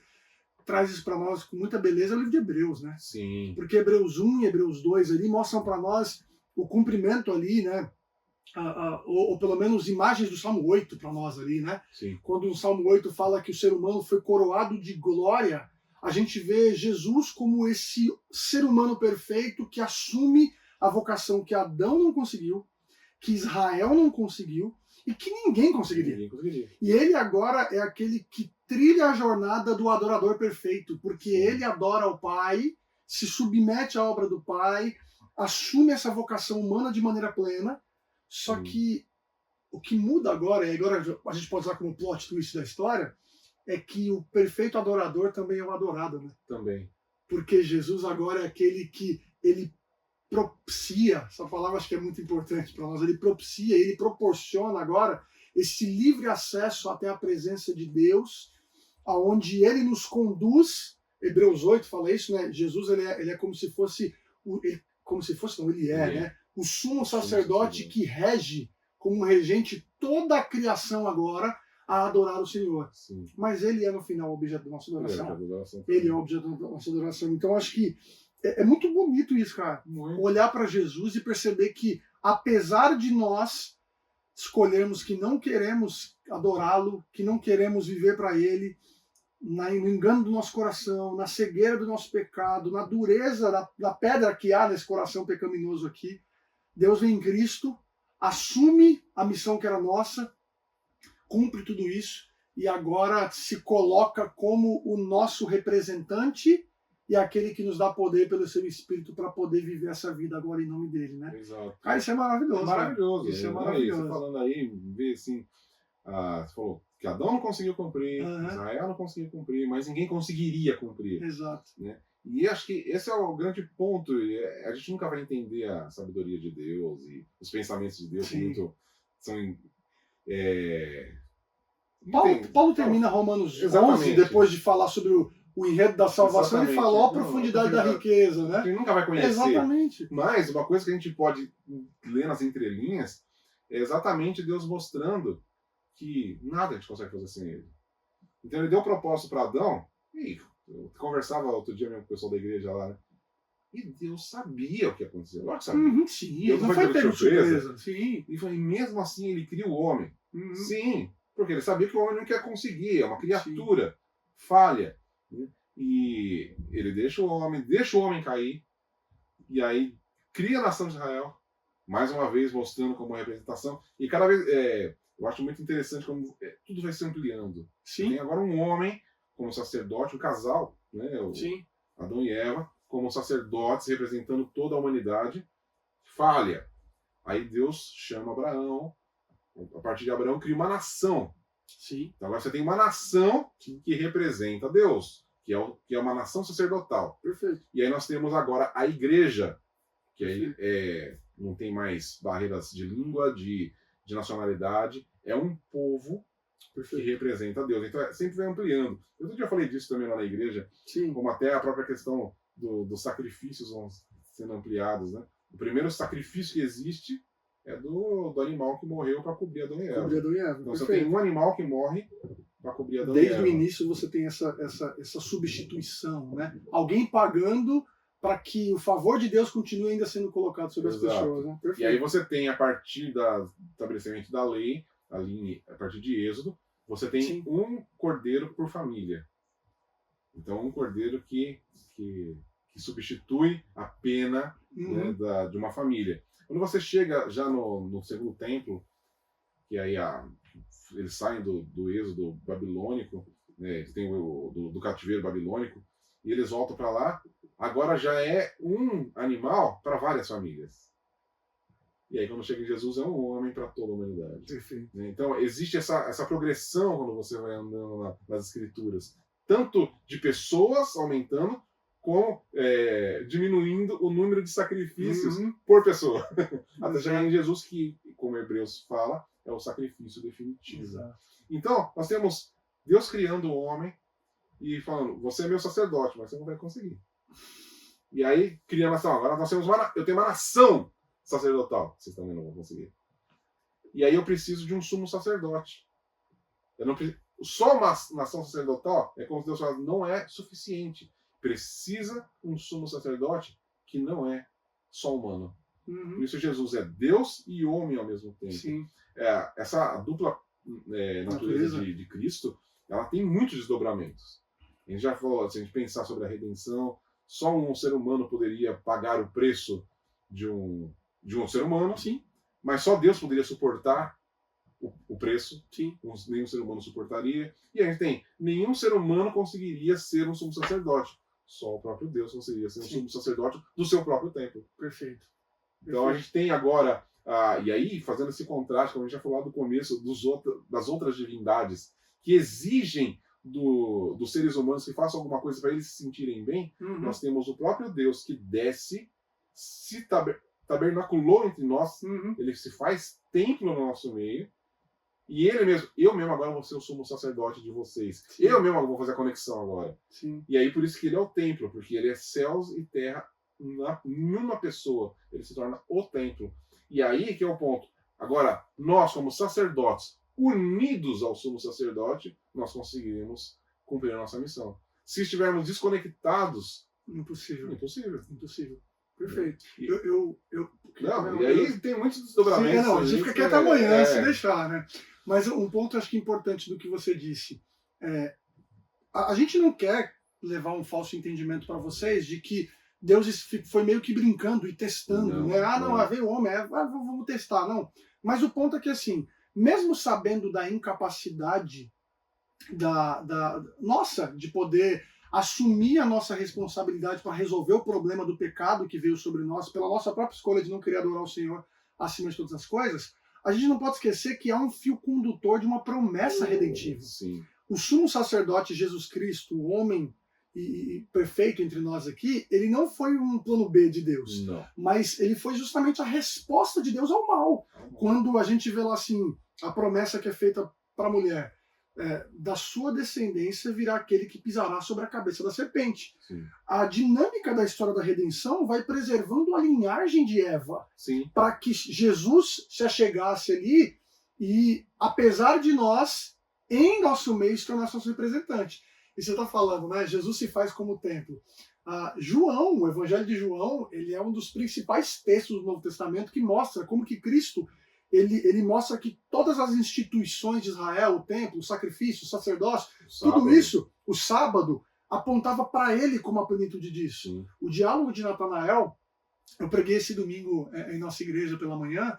traz isso para nós com muita beleza é o livro de Hebreus, né? Sim. Porque Hebreus 1 e Hebreus 2 ali mostram para nós o cumprimento ali, né, ou pelo menos imagens do Salmo 8 para nós ali, né? Sim. Quando o Salmo 8 fala que o ser humano foi coroado de glória, a gente vê Jesus como esse ser humano perfeito que assume a vocação que Adão não conseguiu, que Israel não conseguiu e que ninguém conseguiria. E ele agora é aquele que trilha a jornada do adorador perfeito, porque ele adora o Pai, se submete à obra do Pai, assume essa vocação humana de maneira plena, só que o que muda agora, e agora a gente pode usar como plot twist da história, é que o perfeito adorador também é o adorado, né? Também. Porque Jesus agora é aquele que ele propicia, essa palavra acho que é muito importante para nós, ele propicia, ele proporciona agora esse livre acesso até a presença de Deus, aonde ele nos conduz. Hebreus 8 fala isso, né? Jesus ele é como se fosse, né? O sumo sacerdote que rege como regente toda a criação agora a adorar o Senhor. Sim. Mas ele é no final o objeto da nossa adoração. Ele é o objeto da nossa adoração. Então acho que é muito bonito isso, cara. Muito. Olhar para Jesus e perceber que, apesar de nós escolhermos que não queremos adorá-lo, que não queremos viver para ele, no engano do nosso coração, na cegueira do nosso pecado, na dureza da pedra que há nesse coração pecaminoso aqui, Deus vem em Cristo, assume a missão que era nossa, cumpre tudo isso e agora se coloca como o nosso representante e aquele que nos dá poder pelo seu Espírito para poder viver essa vida agora em nome dele, né? Exato. Cara, isso é maravilhoso. É maravilhoso. Cara. Isso é Aí, maravilhoso. você falando aí, vê assim, você falou que Adão não conseguiu cumprir, Israel não conseguiu cumprir, mas ninguém conseguiria cumprir. Exato. Né? E acho que esse é o grande ponto. A gente nunca vai entender a sabedoria de Deus e os pensamentos de Deus são Paulo termina Romanos 11, depois de falar sobre o enredo da salvação, ele falou a profundidade da riqueza, né? A gente nunca vai conhecer. Exatamente. Mas uma coisa que a gente pode ler nas entrelinhas é exatamente Deus mostrando que nada a gente consegue fazer sem ele. Então ele deu o propósito para Adão, e eu conversava outro dia mesmo com o pessoal da igreja lá, né? E Deus sabia o que ia acontecer. Lógico que sabia. Sim, Deus não foi pego de surpresa. Sim. E mesmo assim ele cria o homem. Sim, porque ele sabia que o homem não quer conseguir, é uma criatura falha. Né? E ele deixa o homem cair, e aí cria a nação de Israel, mais uma vez mostrando como representação. E cada vez, eu acho muito interessante como tudo vai se ampliando. Sim. Tem agora um homem como sacerdote, um casal, né? Adão e Eva, como sacerdotes representando toda a humanidade, falha. Aí Deus chama Abraão, a partir de Abraão cria uma nação. Sim. Então agora você tem uma nação que representa Deus, que é uma nação sacerdotal. Perfeito. E aí nós temos agora a igreja, que aí não tem mais barreiras de língua, de nacionalidade, é um povo que representa Deus. Então sempre vai ampliando. Outro dia eu falei disso também lá na igreja, como até a própria questão dos sacrifícios vão sendo ampliados. Né? O primeiro sacrifício que existe é do animal que morreu para cobrir Adão e Eva. Então você tem um animal que morre para cobrir Adão e Eva. Desde o início você tem essa substituição, né? Alguém pagando para que o favor de Deus continue ainda sendo colocado sobre as pessoas. Né? E aí você tem, a partir do estabelecimento da lei, ali, a partir de Êxodo, você tem um cordeiro por família. Então, um cordeiro que substitui a pena né, de uma família. Quando você chega já no segundo templo, que aí eles saem do êxodo babilônico, né, eles têm do cativeiro babilônico, e eles voltam para lá, agora já é um animal para várias famílias. E aí quando chega em Jesus é um homem para toda a humanidade. Perfeito. Então existe essa progressão quando você vai andando nas escrituras, tanto de pessoas aumentando, como diminuindo o número de sacrifícios por pessoa. Até chegar em Jesus, que, como Hebreus fala, é o sacrifício definitivo. Exato. Então, nós temos Deus criando o homem e falando, você é meu sacerdote, mas você não vai conseguir. E aí, cria a nação. Agora nós temos eu tenho uma nação sacerdotal. Vocês também não vão conseguir. E aí eu preciso de um sumo sacerdote. Só uma nação sacerdotal, é como Deus fala, não é suficiente. Precisa um sumo sacerdote que não é só humano. Por isso Jesus é Deus e homem ao mesmo tempo. Sim. Essa dupla natureza de Cristo, ela tem muitos desdobramentos. A gente já falou, se a gente pensar sobre a redenção, só um ser humano poderia pagar o preço de um ser humano, Sim. Mas só Deus poderia suportar o preço. Sim. Nenhum ser humano suportaria. E a gente tem, nenhum ser humano conseguiria ser um sumo sacerdote. Só o próprio Deus conseguiria ser um sumo sacerdote do seu próprio templo. Perfeito. Então a gente tem agora, e aí fazendo esse contraste, como a gente já falou do começo, das outras divindades que exigem dos seres humanos que façam alguma coisa para eles se sentirem bem, nós temos o próprio Deus que desce, se tabernaculou entre nós, ele se faz templo no nosso meio, e ele mesmo, eu mesmo agora vou ser o sumo sacerdote de vocês. Sim. Eu mesmo vou fazer a conexão agora. Sim. E aí por isso que ele é o templo, porque ele é céus e terra em uma pessoa. Ele se torna o templo. E aí que é o ponto. Agora, nós como sacerdotes, unidos ao sumo sacerdote, nós conseguiremos cumprir a nossa missão. Se estivermos desconectados... Impossível. Impossível. Perfeito. Não, e aí tem muitos desdobramentos. Sim, a gente fica aqui até amanhã, se deixar, né? Mas um ponto, acho que importante do que você disse. A gente não quer levar um falso entendimento para vocês de que Deus foi meio que brincando e testando, né? Veio o homem, vamos testar. Não. Mas o ponto é que, assim, mesmo sabendo da incapacidade nossa de poder assumir a nossa responsabilidade para resolver o problema do pecado que veio sobre nós, pela nossa própria escolha de não querer adorar o Senhor acima de todas as coisas, a gente não pode esquecer que há um fio condutor de uma promessa redentiva. Sim. O sumo sacerdote Jesus Cristo, o homem e perfeito entre nós aqui, ele não foi um plano B de Deus, mas ele foi justamente a resposta de Deus ao mal. Quando a gente vê lá assim, a promessa que é feita para a mulher, da sua descendência virá aquele que pisará sobre a cabeça da serpente. Sim. A dinâmica da história da redenção vai preservando a linhagem de Eva, para que Jesus se achegasse ali e, apesar de nós, em nosso meio, se tornasse nosso representante. E você está falando, né? Jesus se faz como templo. João, o Evangelho de João, ele é um dos principais textos do Novo Testamento que mostra como que Cristo ele mostra que todas as instituições de Israel, o templo, o sacrifício, o sacerdócio, tudo isso, o sábado, apontava para ele como a plenitude disso. Sim. O diálogo de Natanael, eu preguei esse domingo em nossa igreja pela manhã,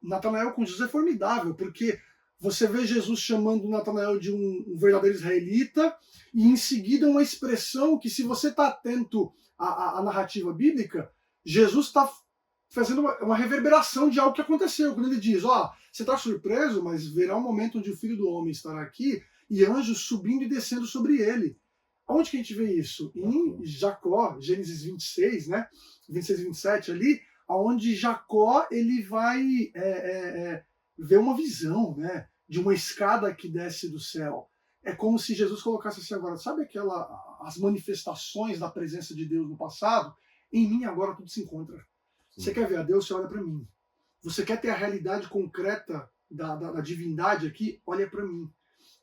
Natanael com Jesus é formidável, porque você vê Jesus chamando Natanael de um verdadeiro israelita, e em seguida uma expressão que, se você está atento à narrativa bíblica, Jesus está fazendo uma reverberação de algo que aconteceu. Quando ele diz, você está surpreso, mas verá um momento onde o Filho do Homem estará aqui e anjos subindo e descendo sobre ele. Onde que a gente vê isso? Em Jacó, Gênesis 26, né? 26 e 27 ali, onde Jacó ele vai ver uma visão, né? De uma escada que desce do céu. É como se Jesus colocasse assim agora, sabe as manifestações da presença de Deus no passado? Em mim agora tudo se encontra. Você quer ver a Deus? Você olha para mim. Você quer ter a realidade concreta da divindade aqui? Olha para mim.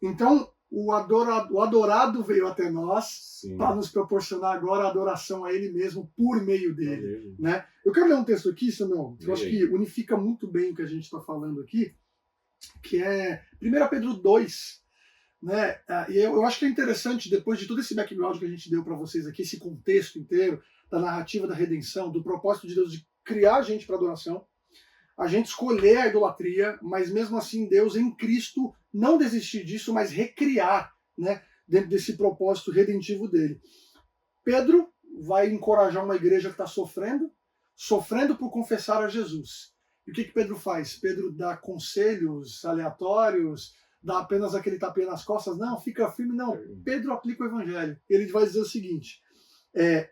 Então, o adorado veio até nós para nos proporcionar agora a adoração a Ele mesmo por meio dele. Né? Eu quero ler um texto aqui, Samuel, que eu acho que unifica muito bem o que a gente está falando aqui, que é 1 Pedro 2. Né? E eu acho que é interessante, depois de todo esse background que a gente deu para vocês aqui, esse contexto inteiro da narrativa da redenção, do propósito de Deus de criar a gente para adoração, a gente escolher a idolatria, mas mesmo assim Deus em Cristo não desistir disso, mas recriar, né, dentro desse propósito redentivo dele. Pedro vai encorajar uma igreja que está sofrendo por confessar a Jesus. E o que Pedro faz? Pedro dá conselhos aleatórios, dá apenas aquele tapinha nas costas? Não, fica firme, não. Pedro aplica o evangelho. Ele vai dizer o seguinte,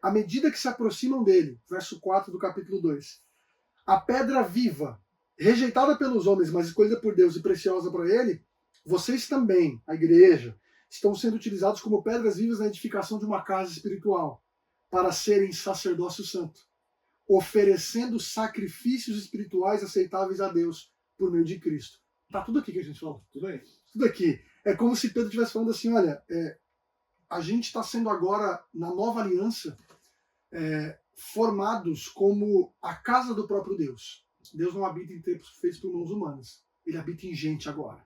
à medida que se aproximam dele, verso 4 do capítulo 2, a pedra viva, rejeitada pelos homens, mas escolhida por Deus e preciosa para ele, vocês também, a igreja, estão sendo utilizados como pedras vivas na edificação de uma casa espiritual, para serem sacerdócio santo, oferecendo sacrifícios espirituais aceitáveis a Deus por meio de Cristo. Tá tudo aqui que a gente falou. Tudo aí. Tudo aqui. É como se Pedro estivesse falando assim, olha, a gente está sendo agora, na nova aliança, formados como a casa do próprio Deus. Deus não habita em templos feitos por mãos humanas. Ele habita em gente agora.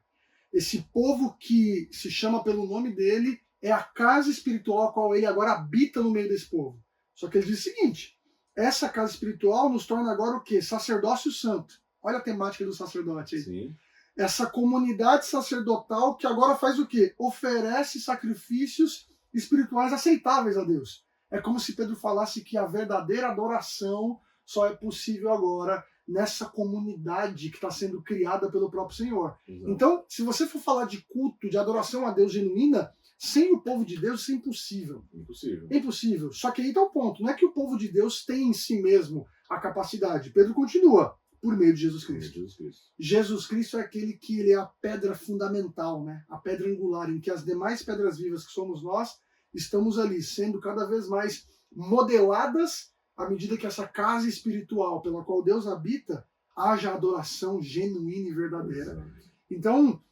Esse povo que se chama pelo nome dele é a casa espiritual a qual ele agora habita no meio desse povo. Só que ele diz o seguinte, essa casa espiritual nos torna agora o quê? Sacerdócio santo. Olha a temática do sacerdote aí. Sim. Essa comunidade sacerdotal que agora faz o quê? Oferece sacrifícios espirituais aceitáveis a Deus. É como se Pedro falasse que a verdadeira adoração só é possível agora nessa comunidade que está sendo criada pelo próprio Senhor. Exato. Então, se você for falar de culto, de adoração a Deus genuína, sem o povo de Deus isso é impossível. Impossível. É impossível. Só que aí está o ponto. Não é que o povo de Deus tem em si mesmo a capacidade. Pedro continua. Por meio de Jesus Cristo. Jesus Cristo. Jesus Cristo é aquele que ele é a pedra fundamental, né? A pedra angular, em que as demais pedras vivas que somos nós, estamos ali, sendo cada vez mais modeladas à medida que essa casa espiritual pela qual Deus habita, haja adoração genuína e verdadeira. Exato. Então,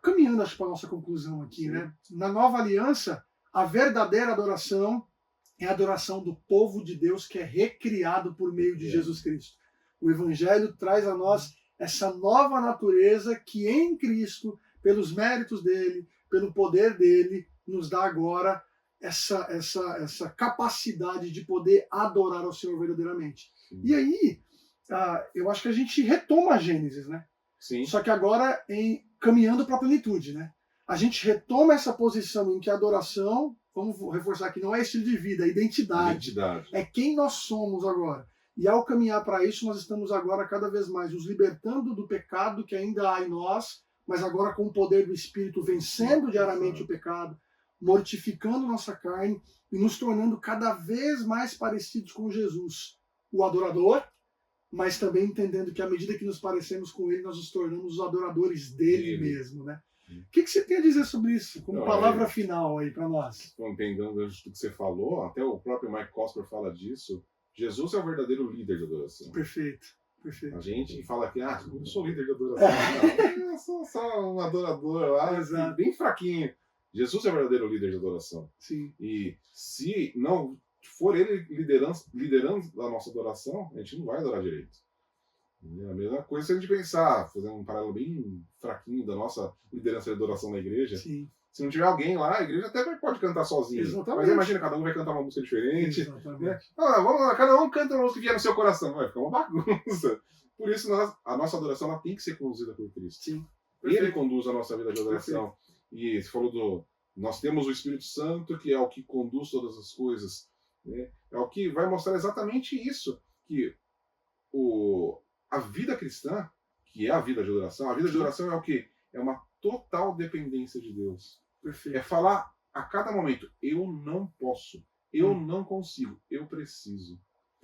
caminhando acho para a nossa conclusão aqui, né? Na nova aliança, a verdadeira adoração é a adoração do povo de Deus que é recriado por meio de Jesus Cristo. O Evangelho traz a nós essa nova natureza que em Cristo, pelos méritos dele, pelo poder dele, nos dá agora essa capacidade de poder adorar ao Senhor verdadeiramente. Sim. E aí, eu acho que a gente retoma a Gênesis, né? Sim. Só que agora caminhando para a plenitude, né? A gente retoma essa posição em que a adoração, vamos reforçar aqui, não é estilo de vida, é identidade. É quem nós somos agora. E ao caminhar para isso, nós estamos agora cada vez mais nos libertando do pecado que ainda há em nós, mas agora com o poder do Espírito vencendo diariamente o pecado, mortificando nossa carne e nos tornando cada vez mais parecidos com Jesus, o adorador, mas também entendendo que à medida que nos parecemos com ele, nós nos tornamos os adoradores dele mesmo, né? O que você tem a dizer sobre isso, como palavra final aí para nós? Pegando o que você falou, até o próprio Mike Cosper fala disso. Jesus é o verdadeiro líder de adoração. Perfeito, perfeito. A gente fala que, eu não sou líder de adoração. Não, eu sou só um adorador lá, assim, bem fraquinho. Jesus é o verdadeiro líder de adoração. Sim. E se não for ele liderando a nossa adoração, a gente não vai adorar direito. É a mesma coisa se a gente pensar, fazendo um paralelo bem fraquinho da nossa liderança de adoração na igreja. Sim. Se não tiver alguém lá, a igreja até pode cantar sozinha. Exatamente. Mas imagina, cada um vai cantar uma música diferente. Exatamente. Né? Vamos lá, cada um canta uma música que vier no seu coração. Vai ficar uma bagunça. Por isso, a nossa adoração ela tem que ser conduzida por Cristo. Sim. Ele conduz a nossa vida de adoração. Perfeito. E você falou nós temos o Espírito Santo, que é o que conduz todas as coisas. Né? É o que vai mostrar exatamente isso. Que a vida cristã, que é a vida de adoração, a vida de adoração é o quê? É uma total dependência de Deus. Perfeito. É falar a cada momento, eu não posso, eu não consigo, eu preciso.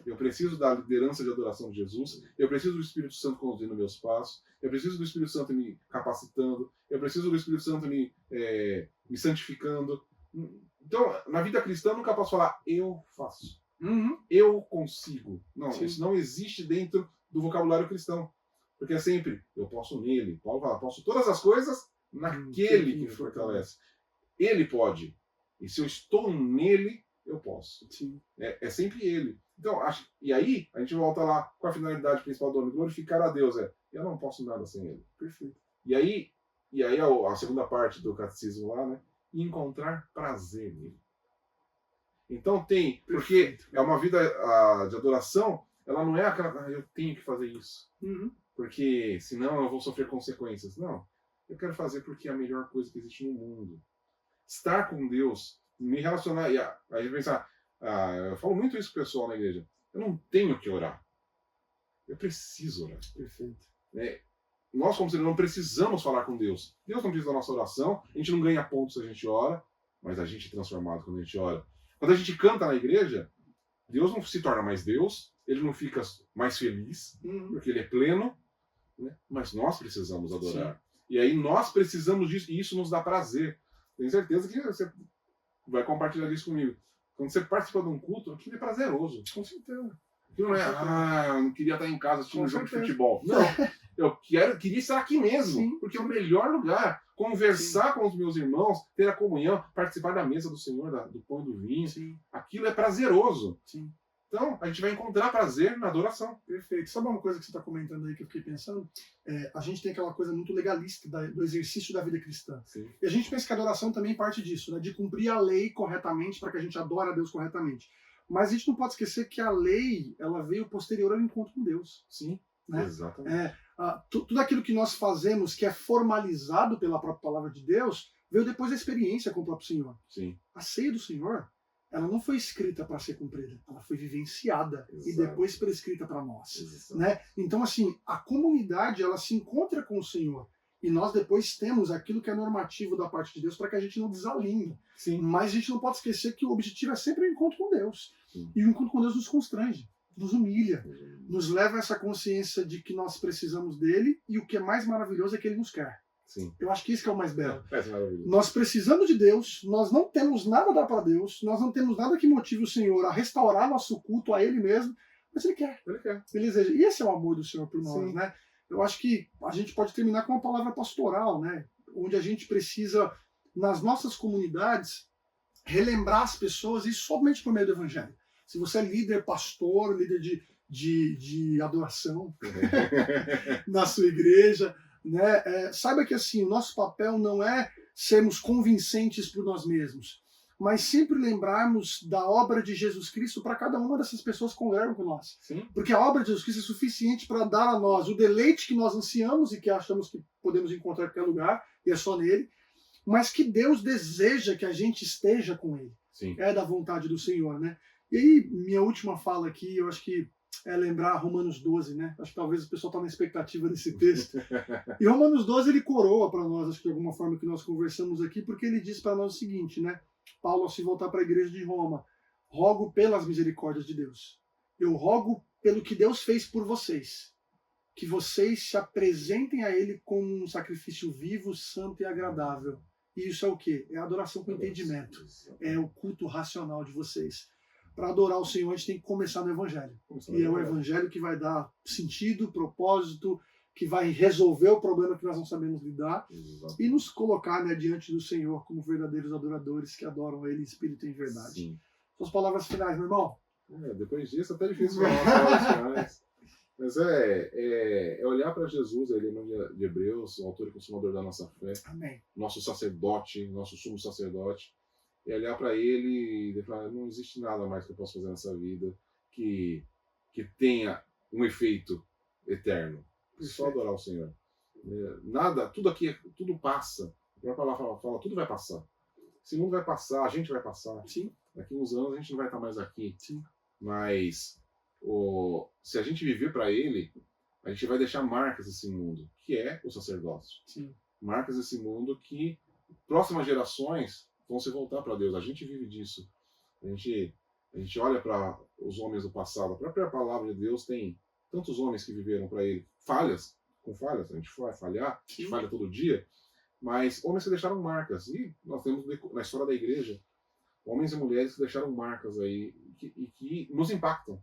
Eu preciso da liderança de adoração de Jesus, eu preciso do Espírito Santo conduzindo meus passos, eu preciso do Espírito Santo me capacitando, eu preciso do Espírito Santo me santificando. Então, na vida cristã, eu nunca posso falar, eu faço, eu consigo. Não, Sim. Isso não existe dentro do vocabulário cristão. Porque é sempre, eu posso nele. Paulo fala, posso todas as coisas naquele que me fortalece. Ele pode. E se eu estou nele, eu posso. Sim. É sempre ele. Então, e aí, a gente volta lá com a finalidade principal do homem, glorificar a Deus. Eu não posso nada sem ele. Perfeito. E aí a segunda parte do catecismo lá, né? Encontrar prazer nele. Então porque é uma vida de adoração, ela não é aquela, eu tenho que fazer isso. Porque senão eu vou sofrer consequências. Não. Eu quero fazer porque é a melhor coisa que existe no mundo. Estar com Deus, me relacionar. E aí pensar, eu falo muito isso pro pessoal na igreja. Eu não tenho que orar. Eu preciso orar. Perfeito. Nós, como seres, não precisamos falar com Deus. Deus não precisa da nossa oração. A gente não ganha pontos se a gente ora, mas a gente é transformado quando a gente ora. Quando a gente canta na igreja, Deus não se torna mais Deus, ele não fica mais feliz, porque ele é pleno, né? Mas nós precisamos adorar. Sim. E aí nós precisamos disso, e isso nos dá prazer. Tenho certeza que você vai compartilhar isso comigo. Quando você participa de um culto, aquilo é prazeroso. Com certeza. Aquilo não é, eu não queria estar em casa assistindo um jogo de futebol. Não, eu queria estar aqui mesmo, sim, porque é o melhor lugar. Conversar, sim, com os meus irmãos, ter a comunhão, participar da mesa do Senhor, do pão e do vinho. Sim. Aquilo é prazeroso. Sim. Então, a gente vai encontrar prazer na adoração. Perfeito. Sabe uma coisa que você está comentando aí que eu fiquei pensando? A gente tem aquela coisa muito legalista do exercício da vida cristã. Sim. E a gente pensa que a adoração também parte disso, né? De cumprir a lei corretamente para que a gente adore a Deus corretamente. Mas a gente não pode esquecer que a lei, ela veio posterior ao encontro com Deus. Sim, né? Exatamente. Tudo aquilo que nós fazemos, que é formalizado pela própria palavra de Deus, veio depois da experiência com o próprio Senhor. Sim. A ceia do Senhor, ela não foi escrita para ser cumprida, ela foi vivenciada. Exato. E depois prescrita para nós. Exato. Né? Então, assim, a comunidade, ela se encontra com o Senhor. E nós depois temos aquilo que é normativo da parte de Deus para que a gente não desalinhe. Sim. Mas a gente não pode esquecer que o objetivo é sempre o encontro com Deus. Sim. E o encontro com Deus nos constrange, nos humilha, nos leva a essa consciência de que nós precisamos dele, e o que é mais maravilhoso é que ele nos quer. Sim. Eu acho que isso que é o mais belo. Maravilhoso. Nós precisamos de Deus, nós não temos nada a dar para Deus, nós não temos nada que motive o Senhor a restaurar nosso culto a Ele mesmo, mas Ele quer. Ele quer. Ele deseja. E esse é o amor do Senhor por nós, Sim. né? Eu acho que a gente pode terminar com uma palavra pastoral, né? Onde a gente precisa, nas nossas comunidades, relembrar as pessoas, e somente por meio do Evangelho. Se você é líder, pastor, líder de adoração na sua igreja, né? Saiba que assim, o nosso papel não é sermos convincentes por nós mesmos, mas sempre lembrarmos da obra de Jesus Cristo para cada uma dessas pessoas que congregam com nós. Sim. Porque a obra de Jesus Cristo é suficiente para dar a nós o deleite que nós ansiamos e que achamos que podemos encontrar em qualquer lugar, e é só nele, mas que Deus deseja que a gente esteja com Ele. Sim. É da vontade do Senhor, né? E aí, minha última fala aqui, eu acho que é lembrar Romanos 12, né? Acho que talvez o pessoal está na expectativa desse texto. E Romanos 12, ele coroa para nós, acho que de alguma forma que nós conversamos aqui, porque ele diz para nós o seguinte, né? Paulo, ao se voltar para a igreja de Roma, rogo pelas misericórdias de Deus. Eu rogo pelo que Deus fez por vocês, que vocês se apresentem a Ele como um sacrifício vivo, santo e agradável. E isso é o quê? É a adoração com entendimento. É o culto racional de vocês. Para adorar o Senhor, a gente tem que começar no Evangelho. E é o Evangelho que vai dar sentido, propósito, que vai resolver o problema que nós não sabemos lidar. Exato. E nos colocar, né, diante do Senhor como verdadeiros adoradores que adoram Ele em espírito e em verdade. Sim. Suas palavras finais, meu irmão? Depois disso, até difícil falar palavras finais. Mas é olhar para Jesus, ele de Hebreus, o autor e consumador da nossa fé, Amém. nosso sacerdote, nosso sumo sacerdote, e olhar para ele e falar, não existe nada mais que eu possa fazer nessa vida que tenha um efeito eterno. Só adorar o Senhor. Nada, tudo aqui, tudo passa. A própria palavra fala, tudo vai passar. Esse mundo vai passar, a gente vai passar. Sim. Daqui uns anos a gente não vai estar mais aqui. Sim. Mas se a gente viver para Ele, a gente vai deixar marcas nesse mundo, que é o sacerdócio. Sim. Marcas nesse mundo que próximas gerações vão se voltar para Deus. A gente vive disso. A gente olha para os homens do passado. A própria palavra de Deus tem tantos homens que viveram para Ele. Com falhas, a gente vai falhar, a gente falha todo dia, mas homens que deixaram marcas. E nós temos na história da igreja homens e mulheres que deixaram marcas aí e que nos impactam.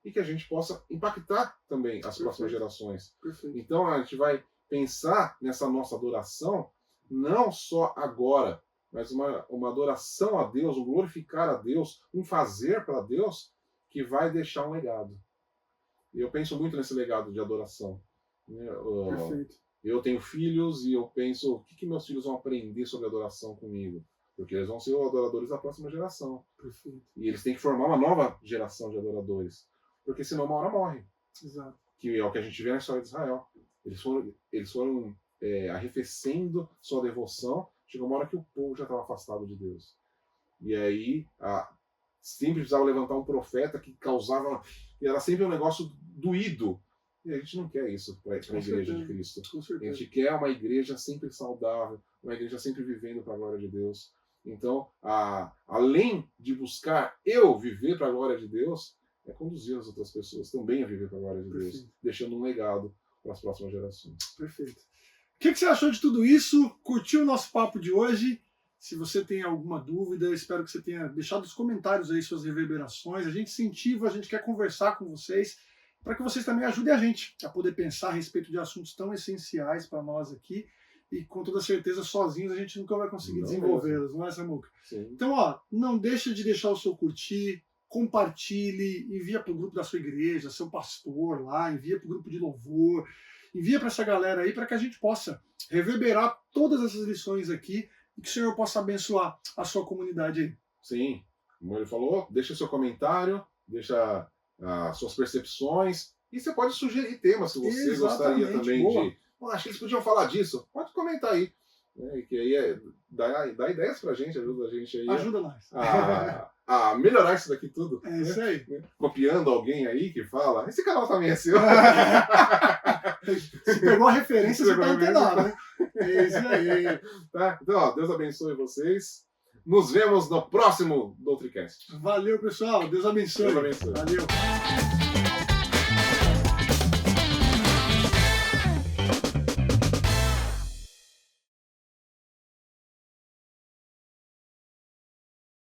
E que a gente possa impactar também as próximas gerações. Perfeito. Então a gente vai pensar nessa nossa adoração não só agora, mas uma adoração a Deus, um glorificar a Deus, um fazer para Deus que vai deixar um legado. E eu penso muito nesse legado de adoração. Perfeito. Eu tenho filhos e eu penso, o que meus filhos vão aprender sobre adoração comigo? Porque eles vão ser adoradores da próxima geração. Perfeito. E eles têm que formar uma nova geração de adoradores. Porque senão uma hora morre. Exato. Que é o que a gente vê na história de Israel. Eles foram arrefecendo sua devoção. Chegou uma hora que o povo já estava afastado de Deus. E aí sempre precisava levantar um profeta que causava... Era sempre um negócio doído. E a gente não quer isso para a igreja de Cristo. Com certeza. A gente quer uma igreja sempre saudável, uma igreja sempre vivendo para a glória de Deus. Então, além de buscar eu viver para a glória de Deus, é conduzir as outras pessoas também a viver para a glória de Deus, deixando um legado para as próximas gerações. Perfeito. O que você achou de tudo isso? Curtiu o nosso papo de hoje? Se você tem alguma dúvida, eu espero que você tenha deixado nos comentários aí suas reverberações. A gente incentiva, a gente quer conversar com vocês, para que vocês também ajudem a gente a poder pensar a respeito de assuntos tão essenciais para nós aqui. E com toda certeza, sozinhos a gente nunca vai conseguir desenvolvê-los, não é, Samuca? Sim. Então, não deixa de deixar o seu curtir, compartilhe, envia para o grupo da sua igreja, seu pastor lá, envia para o grupo de louvor, envia para essa galera aí para que a gente possa reverberar todas essas lições aqui e que o Senhor possa abençoar a sua comunidade aí. Sim, como ele falou, deixa seu comentário, deixa as suas percepções, e você pode sugerir temas que você gostaria também boa. de... acho que eles podiam falar disso. Pode comentar aí. Que aí dá ideias pra gente, ajuda a gente aí. Ajuda nós. A melhorar isso daqui tudo. É isso aí. Copiando alguém aí que fala, esse canal também é seu. Se pegou a referência, você tá antenado, né? É isso aí. Tá? Então, ó, Deus abençoe vocês. Nos vemos no próximo Doutricast. Valeu, pessoal. Deus abençoe. Deus abençoe. Valeu.